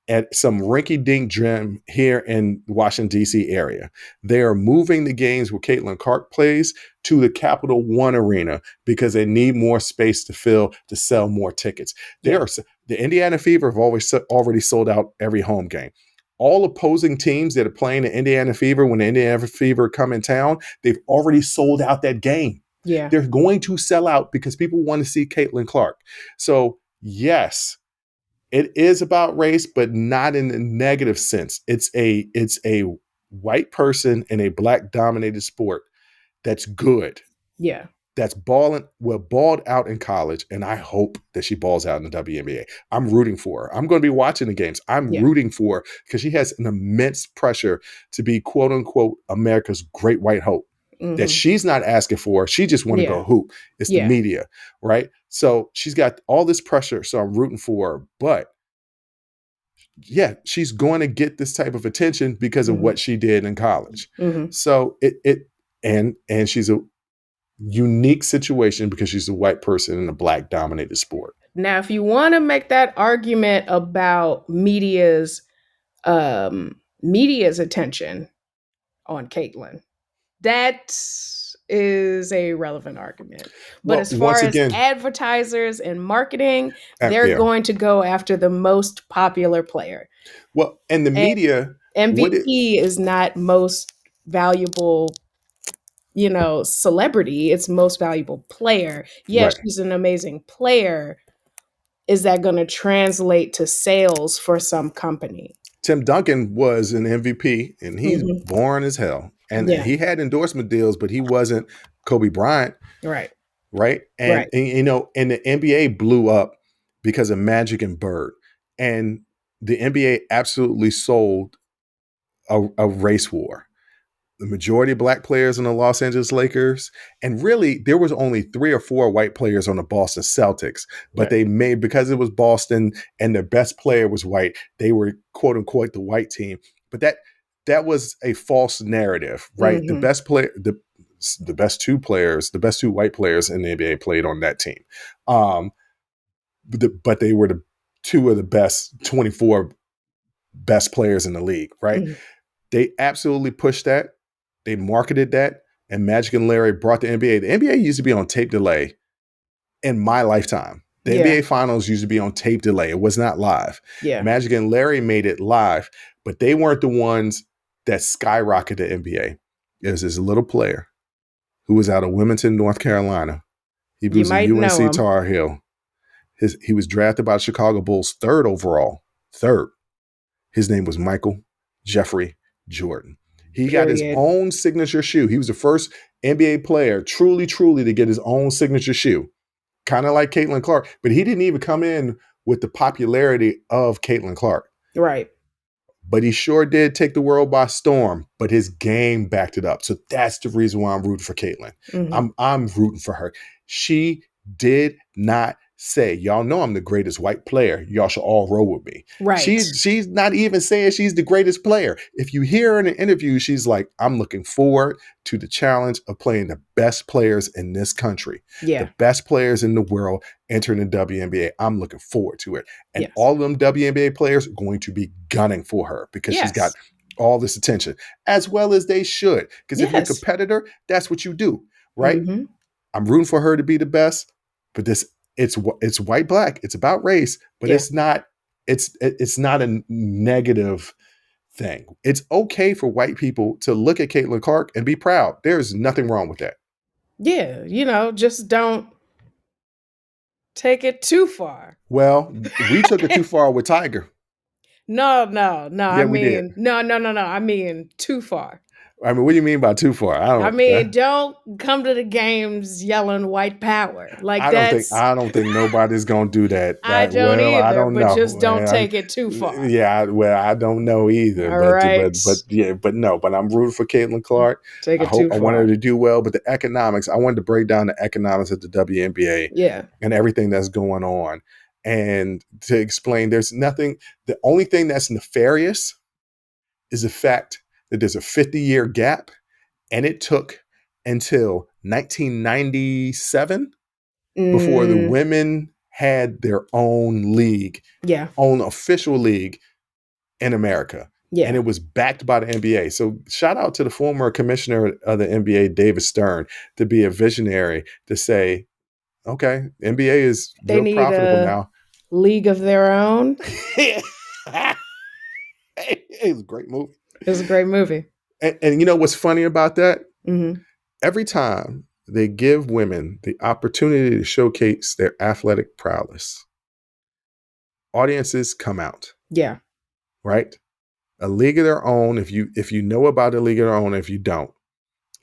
at some rinky-dink gym here in Washington, D.C. area. They are moving the games where Caitlin Clark plays to the Capital One Arena because they need more space to fill to sell more tickets. The Indiana Fever have already sold out every home game. All opposing teams that are playing the Indiana Fever, when the Indiana Fever come in town, they've already sold out that game. Yeah. They're going to sell out because people want to see Caitlin Clark. So, yes, it is about race, but not in a negative sense. It's a white person in a black dominated sport that's good. Yeah. That's balled out in college, and I hope that she balls out in the WNBA. I'm rooting for her. I'm going to be watching the games. I'm rooting for her because she has an immense pressure to be, quote unquote, America's great white hope. Mm-hmm. That she's not asking for. She just want to go hoop. It's the media, right? So she's got all this pressure. So I'm rooting for her. But yeah, she's going to get this type of attention because of what she did in college. Mm-hmm. So and she's a unique situation because she's a white person in a black dominated sport. Now, if you want to make that argument about media's attention on Caitlin, that is a relevant argument. But as far as advertisers and marketing, they're going to go after the most popular player. Well, and the media MVP is not most valuable, celebrity. It's most valuable player. Yes, she's an amazing player. Is that going to translate to sales for some company? Tim Duncan was an MVP, and he's boring as hell. And he had endorsement deals, but he wasn't Kobe Bryant. Right. And the NBA blew up because of Magic and Bird. And the NBA absolutely sold a race war. The majority of black players in the Los Angeles Lakers, and really there was only 3 or 4 white players on the Boston Celtics, but they made, because it was Boston and their best player was white, they were quote unquote the white team. But that was a false narrative, right? Mm-hmm. The best player, the best two players, the best two white players in the NBA played on that team. But they were the two of the best 24 best players in the league, right? Mm-hmm. They absolutely pushed that. They marketed that, and Magic and Larry brought the NBA. The NBA used to be on tape delay in my lifetime. The NBA Finals used to be on tape delay. It was not live. Yeah. Magic and Larry made it live, but they weren't the ones that skyrocketed the NBA. It was this little player who was out of Wilmington, North Carolina. He was a UNC Tar Heel. He was drafted by the Chicago Bulls third overall. Third. His name was Michael Jeffrey Jordan. He got his own signature shoe. He was the first NBA player, truly, to get his own signature shoe. Kind of like Caitlin Clark, but he didn't even come in with the popularity of Caitlin Clark. Right. But he sure did take the world by storm, but his game backed it up. So that's the reason why I'm rooting for Caitlin. Mm-hmm. I'm rooting for her. She did not say, y'all know I'm the greatest white player. Y'all should all roll with me. Right. She's not even saying she's the greatest player. If you hear her in an interview, she's like, I'm looking forward to the challenge of playing the best players in this country. Yeah. The best players in the world entering the WNBA. I'm looking forward to it. And all of them WNBA players are going to be gunning for her because she's got all this attention, as well as they should. Because if you're a competitor, that's what you do, right? Mm-hmm. I'm rooting for her to be the best, but it's white black. It's about race, but it's not a negative thing. It's okay for white people to look at Caitlin Clark and be proud. There's nothing wrong with that. Yeah, just don't take it too far. Well, we took it too far with Tiger. No. Yeah, I we mean, did. no. I mean, too far. I mean, what do you mean by too far? Don't come to the games yelling white power. Like I don't think nobody's gonna do that. I don't either. I don't know. Just don't take it too far. Yeah, I don't know either. But I'm rooting for Caitlin Clark. I want her to do well. But the economics, I wanted to break down the economics of the WNBA. Yeah. And everything that's going on. And to explain, there's nothing. The only thing that's nefarious is the fact that there's a 50-year gap, and it took until 1997 before the women had their own league, own official league in America. Yeah. And it was backed by the NBA. So shout out to the former commissioner of the NBA, David Stern, to be a visionary to say, okay, NBA is real profitable now. League of their own. It was a great movie. It was a great movie. And you know what's funny about that? Mm-hmm. Every time they give women the opportunity to showcase their athletic prowess, audiences come out. Yeah. Right? A league of their own. If you know about a league of their own, if you don't,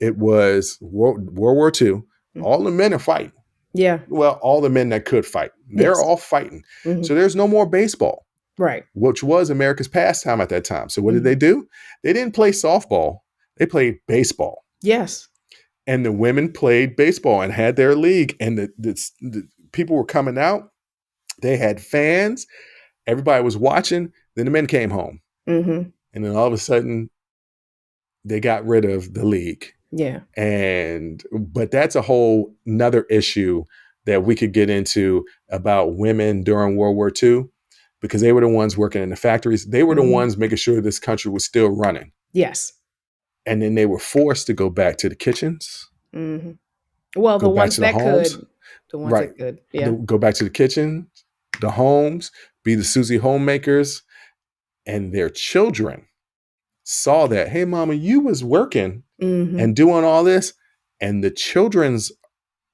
it was World War II. Mm-hmm. All the men are fighting. Yeah. Well, all the men that could fight. They're all fighting. Mm-hmm. So there's no more baseball. Right. Which was America's pastime at that time. So what did they do? They didn't play softball. They played baseball. Yes. And the women played baseball and had their league. And the people were coming out. They had fans. Everybody was watching. Then the men came home. Mm-hmm. And then all of a sudden, they got rid of the league. Yeah. But that's a whole nother issue that we could get into about women during World War II. Because they were the ones working in the factories. They were the ones making sure this country was still running. Yes. And then they were forced to go back to the kitchens. Mm-hmm. Well, the ones that could. The ones that could. Yeah. Go back to the kitchen, the homes, be the Susie homemakers. And their children saw that, hey, mama, you was working and doing all this. And the children's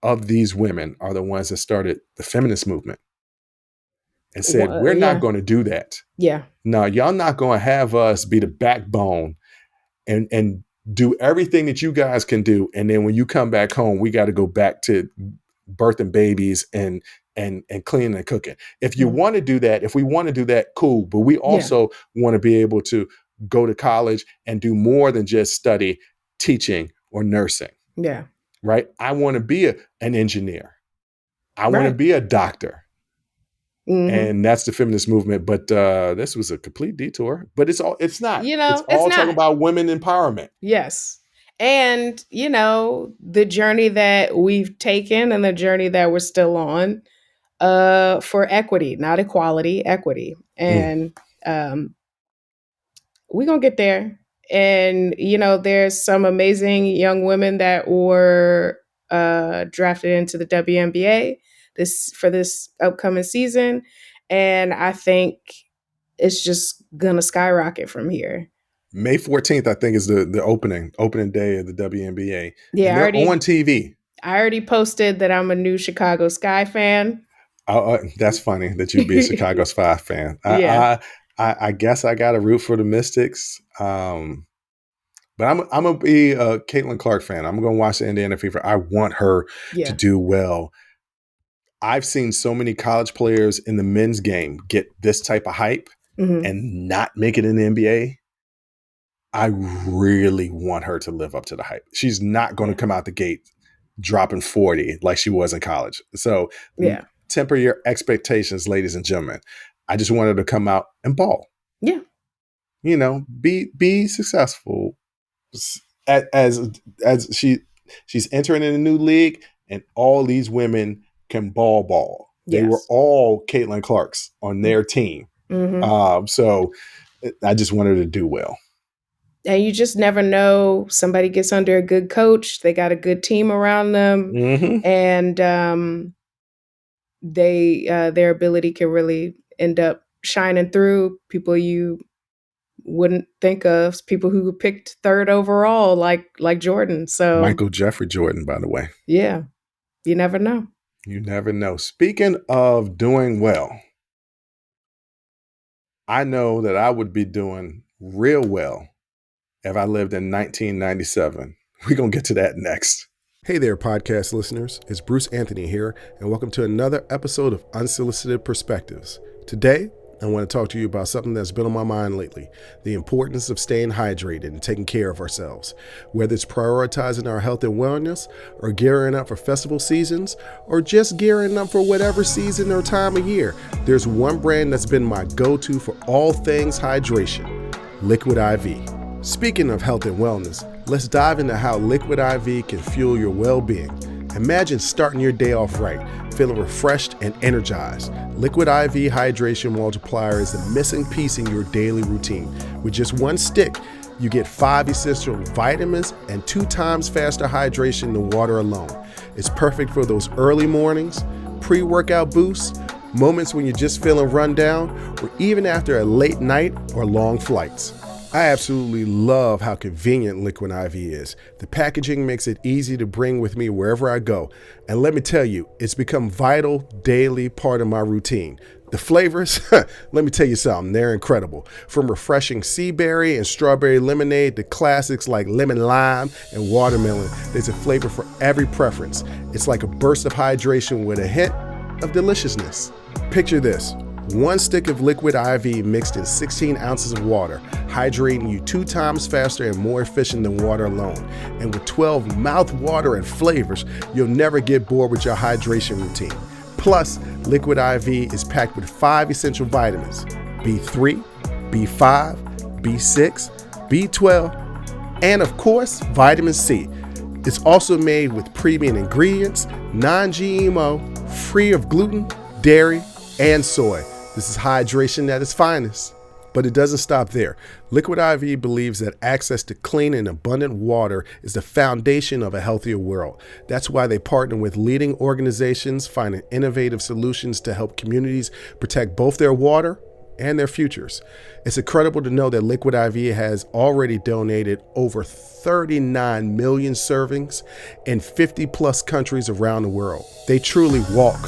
of these women are the ones that started the feminist movement. And said, we're not going to do that. Yeah. No, y'all not going to have us be the backbone and do everything that you guys can do. And then when you come back home, we got to go back to birthing babies and cleaning and cooking. If you want to do that, if we want to do that, cool. But we also want to be able to go to college and do more than just study teaching or nursing. Yeah. Right? I want to be an engineer. I want to be a doctor. Mm-hmm. And that's the feminist movement. But this was a complete detour. But it's not. It's all talking about women empowerment. Yes. And, the journey that we've taken and the journey that we're still on for equity, not equality, equity. Mm. And we're going to get there. And, there's some amazing young women that were drafted into the WNBA for this upcoming season. And I think it's just going to skyrocket from here. May 14th, I think, is the opening day of the WNBA. Yeah, and they're on TV. I already posted that I'm a new Chicago Sky fan. That's funny that you'd be a Chicago Sky fan. Yeah. I guess I got to root for the Mystics. But I'm gonna be a Caitlin Clark fan. I'm gonna watch the Indiana Fever. I want her to do well. I've seen so many college players in the men's game get this type of hype and not make it in the NBA. I really want her to live up to the hype. She's not going to come out the gate dropping 40 like she was in college. So temper your expectations, ladies and gentlemen. I just want her to come out and ball. Yeah. Be successful as she's entering in a new league, and all these women can ball. Yes. They were all Caitlin Clarks on their team. So I just want her to do well. And you just never know. Somebody gets under a good coach. They got a good team around them. And their ability can really end up shining through people you wouldn't think of, people who picked third overall, like Jordan. So Michael Jeffrey Jordan, by the way. Yeah. You never know. You never know. Speaking of doing well, I know that I would be doing real well if I lived in 1997. We're going to get to that next. Hey there, podcast listeners. It's Bruce Anthony here, and welcome to another episode of Unsolicited Perspectives. Today, I want to talk to you about something that's been on my mind lately, the importance of staying hydrated and taking care of ourselves. Whether it's prioritizing our health and wellness, or gearing up for festival seasons, or just gearing up for whatever season or time of year, there's one brand that's been my go-to for all things hydration, Liquid IV. Speaking of health and wellness, let's dive into how Liquid IV can fuel your well-being. Imagine starting your day off right, feeling refreshed and energized. Liquid IV Hydration Multiplier is the missing piece in your daily routine. With just one stick, you get 5 essential vitamins and 2 times faster hydration than water alone. It's perfect for those early mornings, pre-workout boosts, moments when you're just feeling run down, or even after a late night or long flights. I absolutely love how convenient Liquid IV is. The packaging makes it easy to bring with me wherever I go. And let me tell you, it's become a vital daily part of my routine. The flavors, let me tell you something, they're incredible. From refreshing sea berry and strawberry lemonade to classics like lemon lime and watermelon, there's a flavor for every preference. It's like a burst of hydration with a hint of deliciousness. Picture this. 1 stick of Liquid IV mixed in 16 ounces of water, hydrating you 2 times faster and more efficient than water alone. And with 12 mouth-watering and flavors, you'll never get bored with your hydration routine. Plus, Liquid IV is packed with 5 essential vitamins: B3, B5, B6, B12, and of course, vitamin C. It's also made with premium ingredients, non-GMO, free of gluten, dairy, and soy. This is hydration at its finest. But it doesn't stop there. Liquid IV believes that access to clean and abundant water is the foundation of a healthier world. That's why they partner with leading organizations, finding innovative solutions to help communities protect both their water and their futures. It's incredible to know that Liquid IV has already donated over 39 million servings in 50 plus countries around the world. They truly walk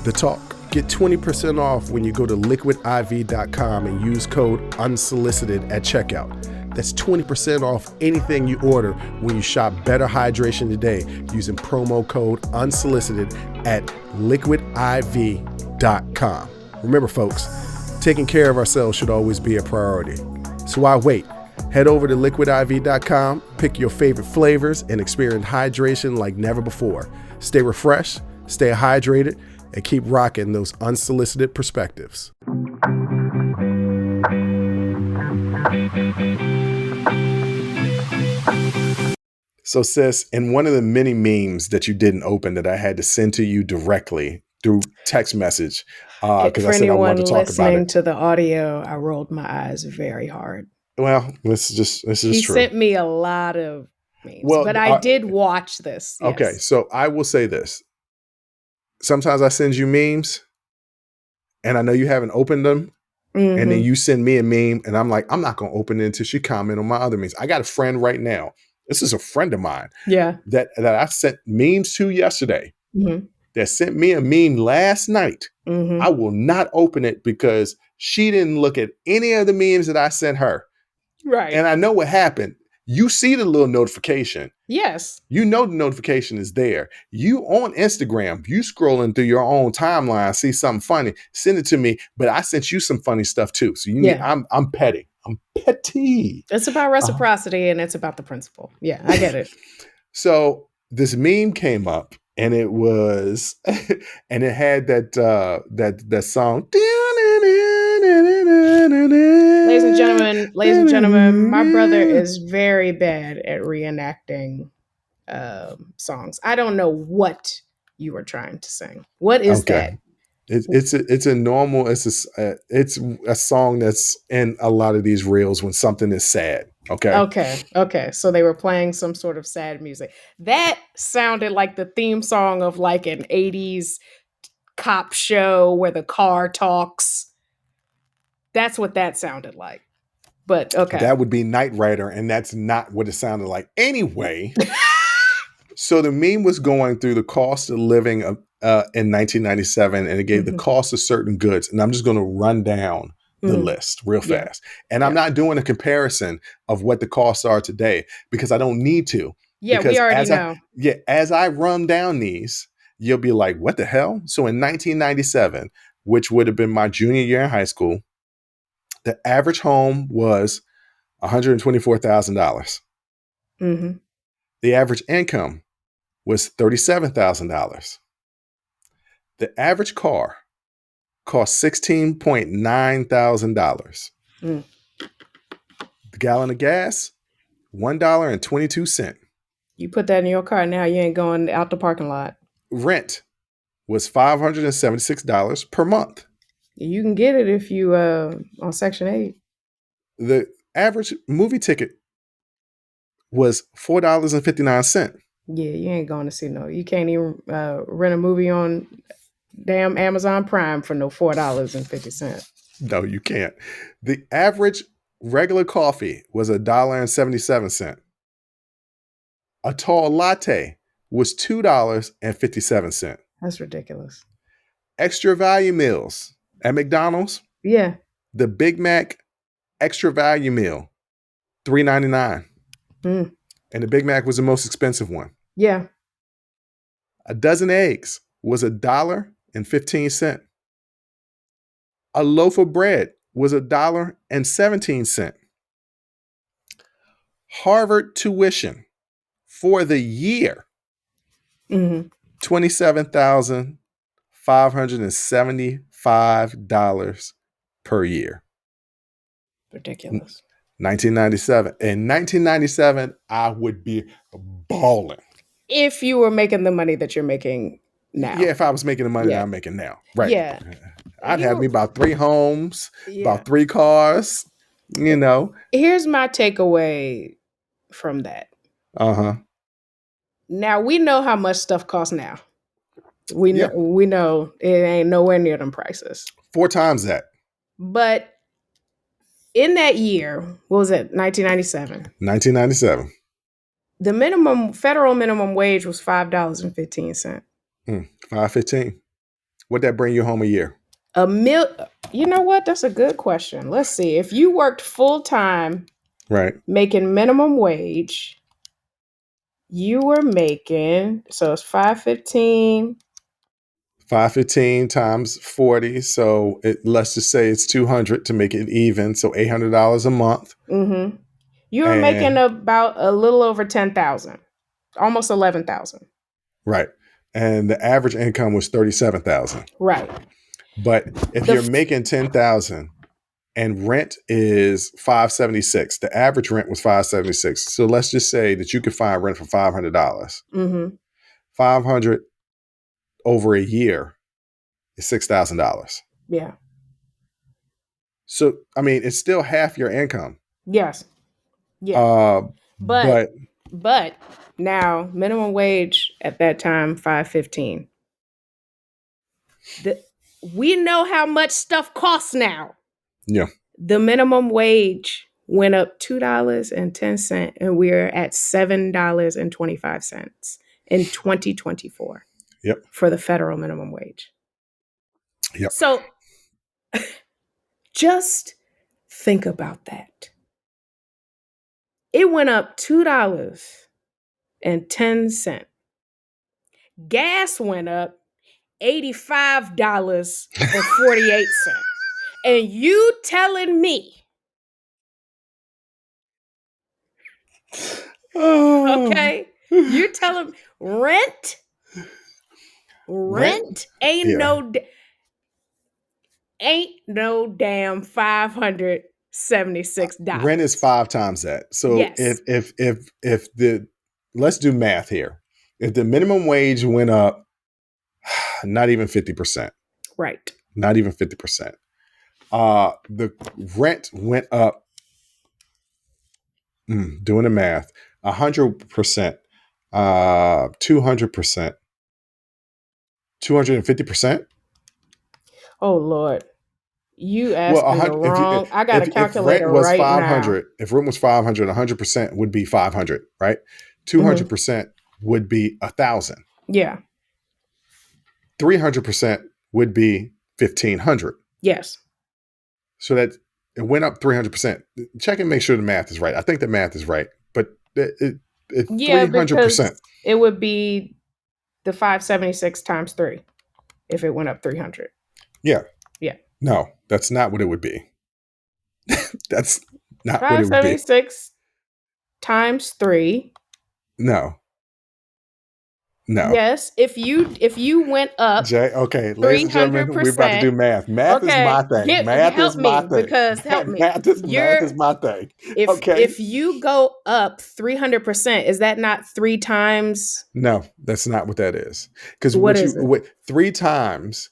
the talk. Get 20% off when you go to liquidiv.com and use code UNSOLICITED at checkout. That's 20% off anything you order when you shop Better Hydration today using promo code UNSOLICITED at liquidiv.com. Remember, folks, taking care of ourselves should always be a priority. So why wait? Head over to liquidiv.com, pick your favorite flavors, and experience hydration like never before. Stay refreshed, stay hydrated, and keep rocking those unsolicited perspectives. So, sis, in one of the many memes that you didn't open that I had to send to you directly through text message, because For I said I anyone wanted to talk about listening it. to the audio, I rolled my eyes very hard. Well, this is He true. sent me a lot of memes, Well, but I did watch this. okay, Yes. so I will say this. Sometimes I send you memes and I know you haven't opened them. And then Mm-hmm. you send me a meme and I'm like, I'm not going to open it until she comment on my other memes. I got a friend right now. This is a friend of mine Yeah. that I sent memes to yesterday Mm-hmm. that sent me a meme last night. Mm-hmm. I will not open it because she didn't look at any of the memes that I sent her. Right. And I know what happened. You see the little notification. Yes. You know the notification is there. You on Instagram, you scrolling through your own timeline, see something funny, send it to me. But I sent you some funny stuff too. So you need, I'm petty. I'm petty. It's about reciprocity and it's about the principle. Yeah, I get it. So this meme came up and it was and it had that song. Ladies and gentlemen, my brother is very bad at reenacting songs. I don't know what you were trying to sing. What is Okay. that? It's a normal it's a song that's in a lot of these reels when something is sad. Okay. So they were playing some sort of sad music. That sounded like the theme song of like an 80s cop show where the car talks. That's what that sounded like. But okay. That would be Knight Rider, and that's not what it sounded like. Anyway, so the meme was going through the cost of living in 1997, and it gave the cost of certain goods. And I'm just going to run down the list real fast. And I'm not doing a comparison of what the costs are today because I don't need to. Yeah, because we already know. As I run down these, you'll be like, what the hell? So in 1997, which would have been my junior year in high school, the average home was $124,000. Mm-hmm. The average income was $37,000. The average car cost $16,900. Mm. The gallon of gas, $1.22. You put that in your car now, you ain't going out the parking lot. Rent was $576 per month. You can get it if you on Section 8. The average movie ticket was $4.59. Yeah, you ain't going to see no. You can't even rent a movie on damn Amazon Prime for no $4.50. No, you can't. The average regular coffee was $1.77. A tall latte was $2.57. That's ridiculous. Extra value meals at McDonald's. Yeah. The Big Mac extra value meal, $3.99. Mm. And the Big Mac was the most expensive one. Yeah. A dozen eggs was $1.15. A loaf of bread was $1.17. Harvard tuition for the year, $27,575 per year. Ridiculous. 1997. In 1997, I would be balling. If you were making the money that you're making now. Yeah, if I was making the money that I'm making now. Right. Yeah. I'd have me about 3 homes, about 3 cars, you know. Here's my takeaway from that. Uh-huh. Now, we know how much stuff costs now. We know it ain't nowhere near them prices. 4 times that. But in that year, what was it, 1997? 1997. The federal minimum wage was $5.15. $5.15. What'd that bring you home a year? You know what? That's a good question. Let's see. If you worked full time, right, making minimum wage, you were making, so it's $5.15. 515 times 40. So let's just say it's 200 to make it even. So $800 a month. Mm-hmm. You were making about a little over 10,000, almost 11,000. Right. And the average income was 37,000. Right. But if you're making 10,000 and rent is $576. The average rent was $576. So let's just say that you could find rent for $500. Mm-hmm. 500 over a year is $6,000. Yeah. So I mean, it's still half your income. Yes. Yeah. But But now minimum wage at that time $5.15. We know how much stuff costs now. yeah, The minimum wage went up $2.10, and we're at $7.25 in 2024. Yep. For the federal minimum wage. Yep. So just think about that. It went up $2.10. Gas went up $85.48. And you telling me, okay, you're telling me rent ain't no damn $576. Rent is 5 times that. So Yes. if the let's do math here. If the minimum wage went up not even 50%. Right. Not even 50%. The rent went up doing the math, 100%, 200%, 250%. Oh Lord, you asked me the wrong. I got a calculator if rent was right 500, now. if rent was 500, 100% would be 500, right? 200% would be 1,000. Yeah. 300% would be 1,500. Yes. So that it went up 300%. Check and make sure the math is right. I think the math is right, but it's 300%. It would be the 576 times 3 if it went up 300. Yeah. Yeah. No, that's not what it would be. That's not what it would be. 576 times 3. No. Yes, if you went up, Jay, okay, ladies and gentlemen, we're about to do math. Math is my thing. Math is my thing. Because help me. Math is my thing. If you go up 300%, is that not 3 times? No, that's not what that is. Because what is it? 3 times?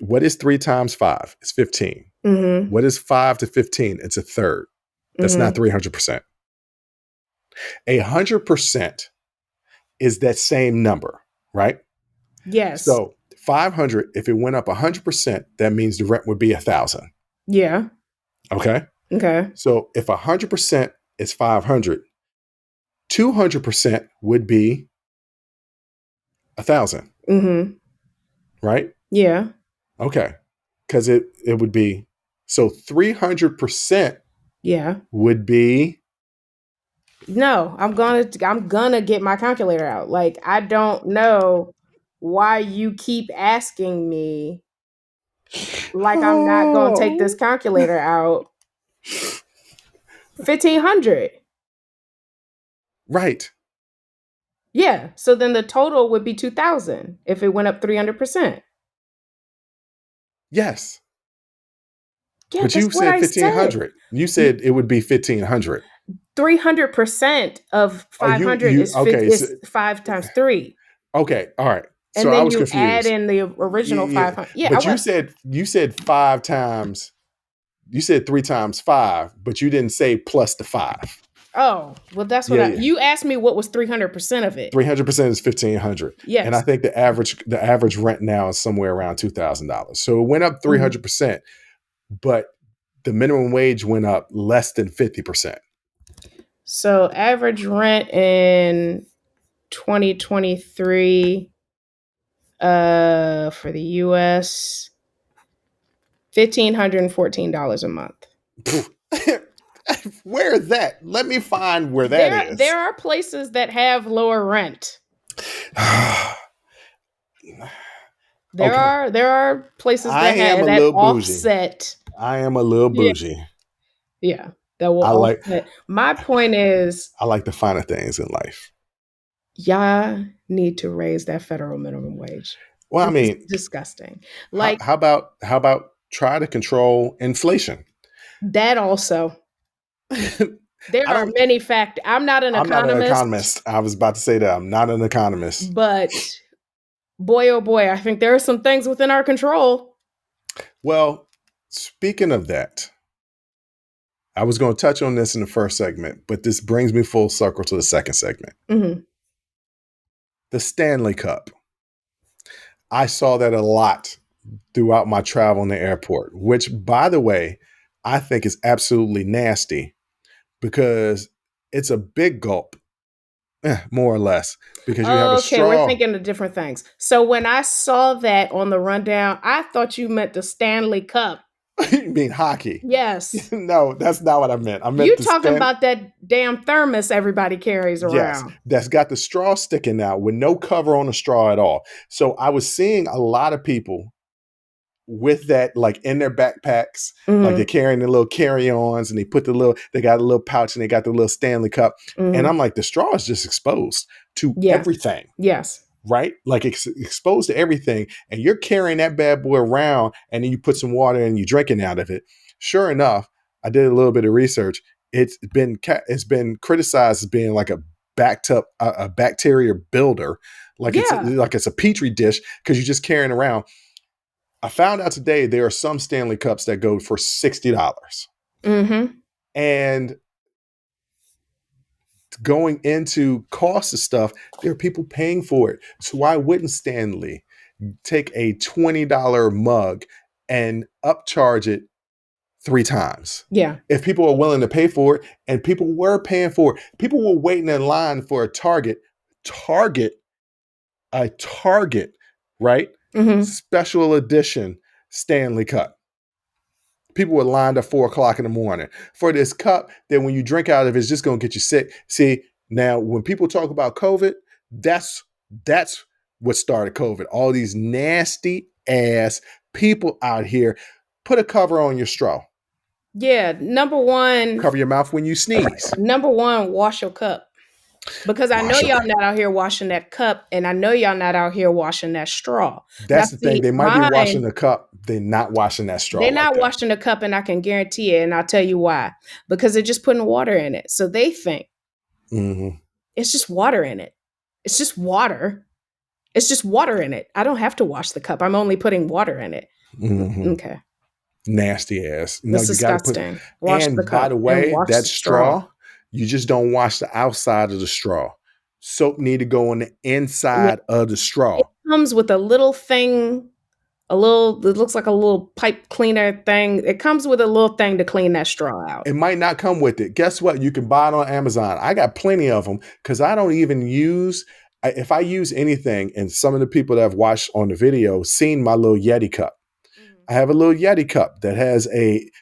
What is 3 times 5? It's 15. Mm-hmm. What is 5 to 15? It's a third. That's not 300%. 100% is that same number, right? Yes. So 500, if it went up 100%, that means the rent would be 1,000. Yeah. Okay. Okay. So if 100% is 500, 200% would be 1,000. Mm-hmm. Right? Yeah. Okay. Because it would be, so 300%. Yeah. Would be. No, I'm gonna get my calculator out. Like, I don't know why you keep asking me. Like, I'm not gonna take this calculator out. 1,500. Right. Yeah. So then the total would be 2,000 if it went up 300%. Yes. Yeah, but you said 1,500. You said it would be 1,500. 300% of 500 is 5 times 3. Okay, all right. And so then I was you confused. add in the original 500. Yeah, but you said 5 times. You said 3 times 5, but you didn't say plus the 5. Oh, well, that's what you asked me. What was 300% of it? 300% is 1,500. Yes, and I think the average rent now is somewhere around $2,000. So it went up 300%, but the minimum wage went up less than 50%. So average rent in 2023 for the US, $1,514 a month. Where is that? Let me find where that is. There are places that have lower rent. There are places that offset. I am a little bougie. Yeah, that will offset. My point is, I like the finer things in life. Y'all need to raise that federal minimum wage. Well, I mean, disgusting. Like, how about try to control inflation? That also. There I are don't. many factors. I'm not an I'm not an economist, economist. I was about to say that I'm not an economist. but boy, oh boy, I think there are some things within our control. Well, speaking of that, I was going to touch on this in the first segment, but this brings me full circle to the second segment. Mm-hmm. The Stanley Cup. I saw that a lot throughout my travel in the airport, which, by the way, I think is absolutely nasty because it's a big gulp, more or less, because you have a Okay, we're straw. thinking of different things. So when I saw that on the rundown, I thought you meant the Stanley Cup. You mean hockey? Yes. No, that's not what I meant. I meant You the talking stand. about that damn thermos everybody carries Yes, around. that's got the straw sticking out with no cover on the straw at all. So I was seeing a lot of people with that, like in their backpacks, like they're Mm-hmm. carrying the little carry-ons, and they got a little pouch, and they got the little Stanley Cup. And Mm-hmm. I'm like, the straw is just exposed to Yeah. everything, Yes. right? Like it's exposed to everything, and you're carrying that bad boy around, and then you put some water and you're drinking out of it. Sure enough, I did a little bit of research. It's been criticized as being like a backed up a bacteria builder, Yeah. like it's a petri dish because you're just carrying around. I found out today there are some Stanley Cups that go for $60. Mm-hmm. And going into cost of stuff, there are people paying for it. So why wouldn't Stanley take a $20 mug and upcharge it 3 times? Yeah. If people are willing to pay for it, and people were paying for it, people were waiting in line for Target, a Target, right? Mm-hmm. Special edition Stanley Cup. People were lined at 4 o'clock in the morning for this cup that when you drink out of it, it's just going to get you sick. See, now when people talk about COVID, that's what started COVID. All these nasty ass people out here. Put a cover on your straw. Yeah. Cover your mouth when you sneeze. Number one, wash your cup. Because I know Wash y'all your. not out here washing that cup, and I know y'all not out here washing that straw. Now, That's the thing. see, They might be washing mine, the cup. They're not washing that straw they're like not that. washing the cup, and I can guarantee it, and I'll tell you why. Because they're just putting water in it. So they think Mm-hmm. it's just water in it. It's just water. It's just water in it. I don't have to wash the cup. I'm only putting water in it. Mm-hmm. Okay. Nasty ass. No, That's you got to put. disgusting. Wash the And by cup the and way, wash that the straw. straw, you just don't wash the outside of the straw. Soap need to go on the Yeah. inside of the It straw. comes with a little thing, it looks like a little pipe cleaner thing. It comes with a little thing to clean that straw out. It might not come with it. Guess what? You can buy it on Amazon. I got plenty of them because I don't even use. If I use anything, and some of the people that have watched on the video seen my little Yeti cup. I have a little Yeti cup that has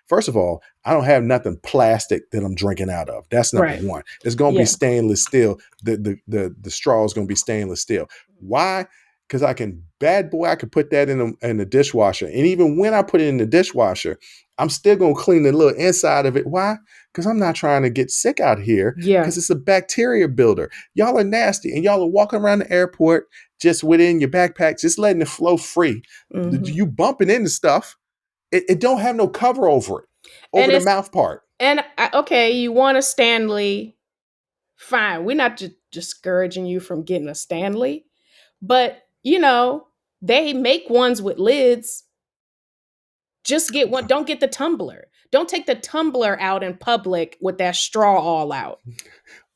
first of all, I don't have nothing plastic that I'm drinking out of. That's number Right. one. It's going to be Yeah. stainless steel. The straw is going to be stainless steel. Why? Because I can put that in the dishwasher. And even when I put it in the dishwasher, I'm still going to clean the little inside of it. Why? Because I'm not trying to get sick out here Yeah. because it's a bacteria builder. Y'all are nasty and y'all are walking around the airport just within your backpack, just letting it flow free. Mhm. You bumping into stuff. It don't have no cover over it, over And the it's mouth part. okay, you want a Stanley, fine. We're not discouraging you from getting a Stanley, but they make ones with lids. Just get one. Don't get the tumbler. Don't take the tumbler out in public with that straw all out.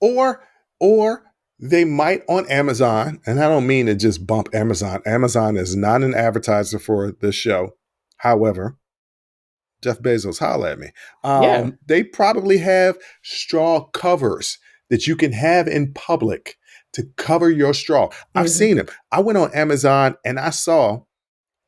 Or they might on Amazon, and I don't mean to just bump Amazon. Amazon is not an advertiser for this show. However, Jeff Bezos, holla at me. Yeah. They probably have straw covers that you can have in public to cover your straw. I've Mhm. seen them. I went on Amazon and I saw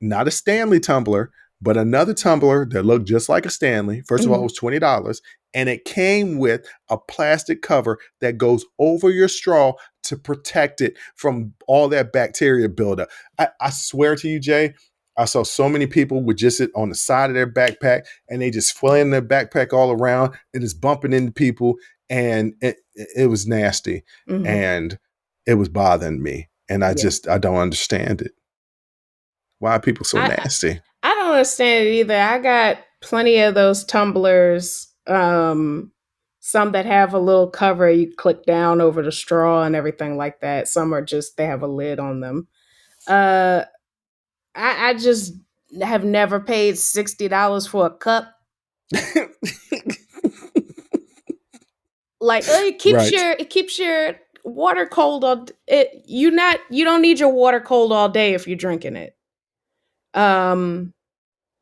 not a Stanley tumbler, but another tumbler that looked just like a Stanley. First of all, it Mhm. was $20. And it came with a plastic cover that goes over your straw to protect it from all that bacteria buildup. I swear to you, Jay, I saw so many people with just it on the side of their backpack and they just flailing their backpack all around and it's bumping into people. And it was nasty. Mhm. And it was bothering me. And Yeah. I don't understand it. Why are people so I nasty? I don't understand it either. Plenty of those tumblers. Some that have a little cover, you click down over the straw and everything like that. Some are just they have a lid on them. Uh, I just have never paid $60 for a cup. Like Right. it keeps your water cold you don't need your water cold all day if you're drinking it. Um,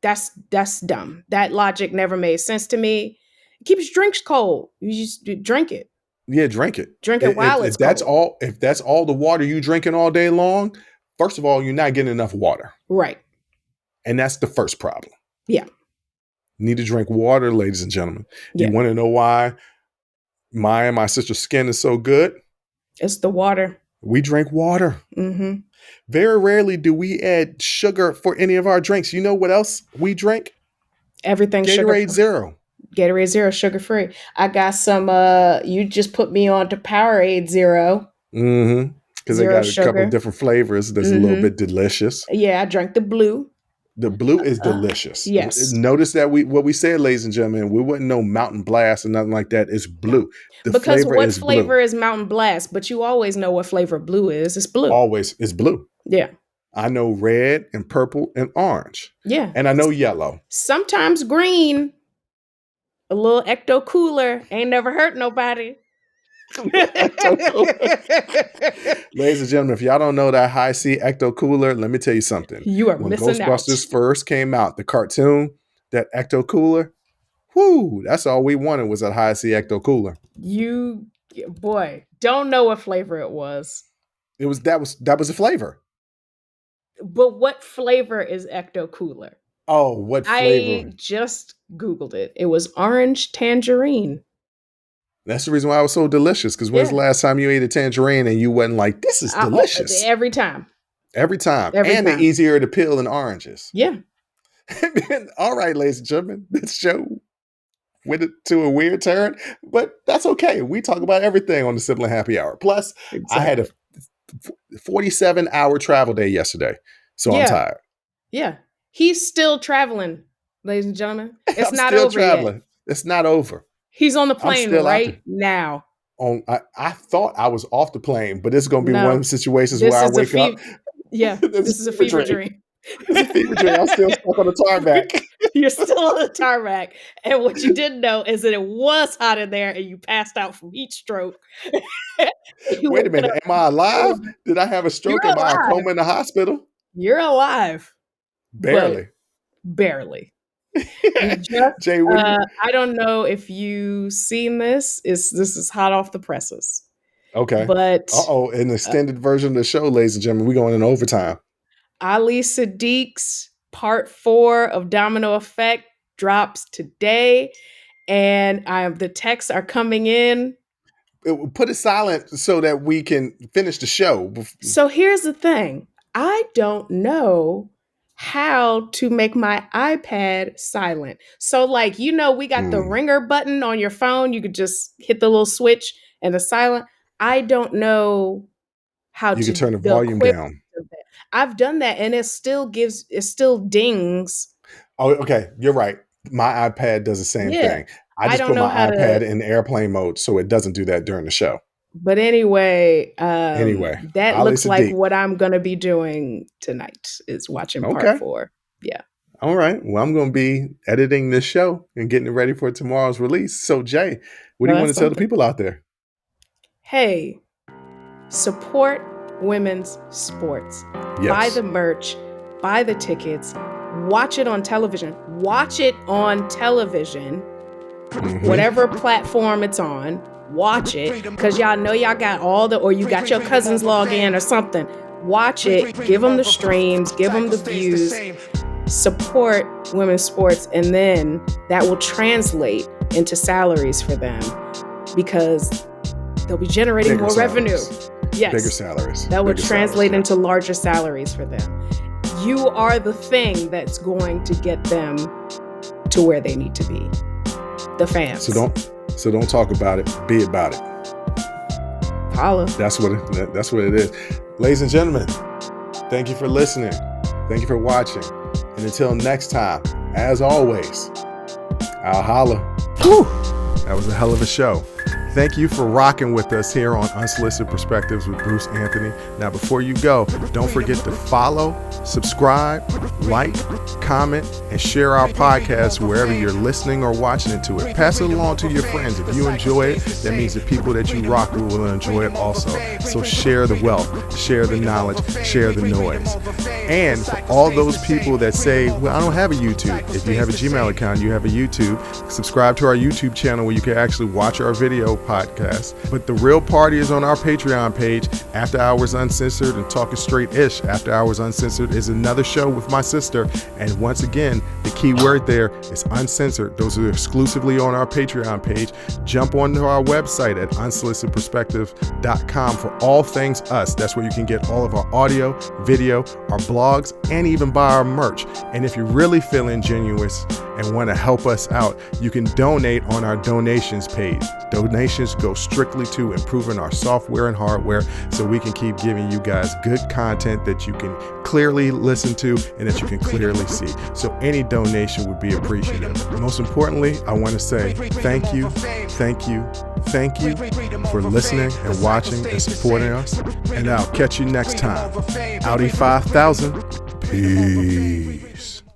that's dumb. That logic never made sense to me. It keeps drinks cold. You just drink it. Yeah, drink it. Drink it while it's cold. If that's all the water you drinking all day long, first of all, you're not getting enough water. Right. And that's the first problem. Yeah. Need to drink water, ladies and gentlemen. Yeah. You want to know why my sister's skin is so good? It's the water. We drink water. Mm-hmm. Very rarely do we add sugar for any of our drinks. You know what else we drink? Everything Gatorade Zero. Gatorade Zero, sugar free. I got some. You just put me on to Powerade Zero. Mm-hmm. Because they got a couple of different flavors. That's a little bit delicious. Yeah, I drank the blue. The blue is delicious. Yes. Notice that what we said, ladies and gentlemen, we wouldn't know Mountain Blast or nothing like that. It's blue. Because what flavor is Mountain Blast? But you always know what flavor blue is. It's blue. Always. It's blue. Yeah. I know red and purple and orange. Yeah. And I know yellow. Sometimes green. A little Ecto cooler. Ain't never hurt nobody. Ladies and gentlemen, if y'all don't know that high C Ecto cooler, let me tell you something. You are when missing Ghostbusters out. first came out, the cartoon, that Ecto cooler, whoo, that's all we wanted was that high C Ecto cooler. You boy, don't know what flavor it was. That was a flavor. But what flavor is Ecto cooler? Oh, what flavor? I just Googled it. It was orange tangerine. That's the reason why it was so delicious. Because when's the last time you ate a tangerine and you wasn't like, this is delicious? Every time. Every time. They're easier to peel than oranges. Yeah. All right, ladies and gentlemen, this show went to a weird turn, but that's okay. We talk about everything on the Sibling Happy Hour. Plus, I had a 47-hour travel day yesterday, so I'm tired. Yeah. He's still traveling, ladies and gentlemen. It's not still over traveling. yet. It's not over. He's on the plane right now. I thought I was off the plane, but it's going to be one of the situations where I wake up. Yeah, this is a fever dream. It's a fever dream. I'm still stuck on the tarmac. You're still on the tarmac. And what you didn't know is that it was hot in there and you passed out from heat stroke. Wait a minute. Am I alive? Did I have a stroke? Am I a coma in the hospital? You're alive. Barely. Barely. Jay, I don't know if you've seen this. This is hot off the presses. Okay. But an extended version of the show, ladies and gentlemen, we're going in overtime. Ali Siddiq's part 4 of Domino Effect drops today, and the texts are coming in. Put it silent so that we can finish the show. So here's the thing. I don't know how to make my iPad silent. So we got the ringer button on your phone. You could just hit the little switch and the silent. I don't know how you can turn the volume down. I've done that and it still dings. Oh, okay. You're right. My iPad does the same thing. I just put my iPad in airplane mode so it doesn't do that during the show. But anyway, that Ali looks Siddiq. like what I'm going to be doing tonight is watching part 4. Yeah. All right. Well, I'm going to be editing this show and getting it ready for tomorrow's release. So, Jay, what do you want to tell the people out there? Hey, support women's sports. Yes. Buy the merch, buy the tickets, watch it on television. Watch it on television, whatever platform it's on. Watch it, because y'all know y'all got or you got your cousins log in or something. Watch it, give them the streams, give them the views, support women's sports, and then that will translate into salaries for them because they'll be generating more revenue. Yes. Bigger salaries. That will translate into larger salaries for them. You are the thing that's going to get them to where they need to be. The fans. So don't talk about it. Be about it. Holla. That's what it is. Ladies and gentlemen, thank you for listening. Thank you for watching. And until next time, as always, I'll holla. Whew. That was a hell of a show. Thank you for rocking with us here on Unsolicited Perspectives with Bruce Anthony. Now, before you go, don't forget to follow, subscribe, like, comment, and share our podcast wherever you're listening or watching it to it. Pass it along to your friends. If you enjoy it, that means the people that you rock with will enjoy it also. So share the wealth, share the knowledge, share the noise. And for all those people that say, well, I don't have a YouTube. If you have a Gmail account, you have a YouTube. Subscribe to our YouTube channel where you can actually watch our video podcast. But the real party is on our Patreon page, After Hours Uncensored and Talking Straight-ish. After Hours Uncensored is another show with my sister. And once again, the key word there is uncensored. Those are exclusively on our Patreon page. Jump onto our website at unsolicitedperspective.com for all things us. That's where you can get all of our audio, video, our blogs, and even buy our merch. And if you're really feeling genuine and want to help us out, you can donate on our donations page. Donations go strictly to improving our software and hardware so we can keep giving you guys good content that you can clearly listen to and that you can clearly see. So any donation would be appreciated. Most importantly, I want to say thank you for listening and watching and supporting us. And I'll catch you next time. Audi 5000. Peace.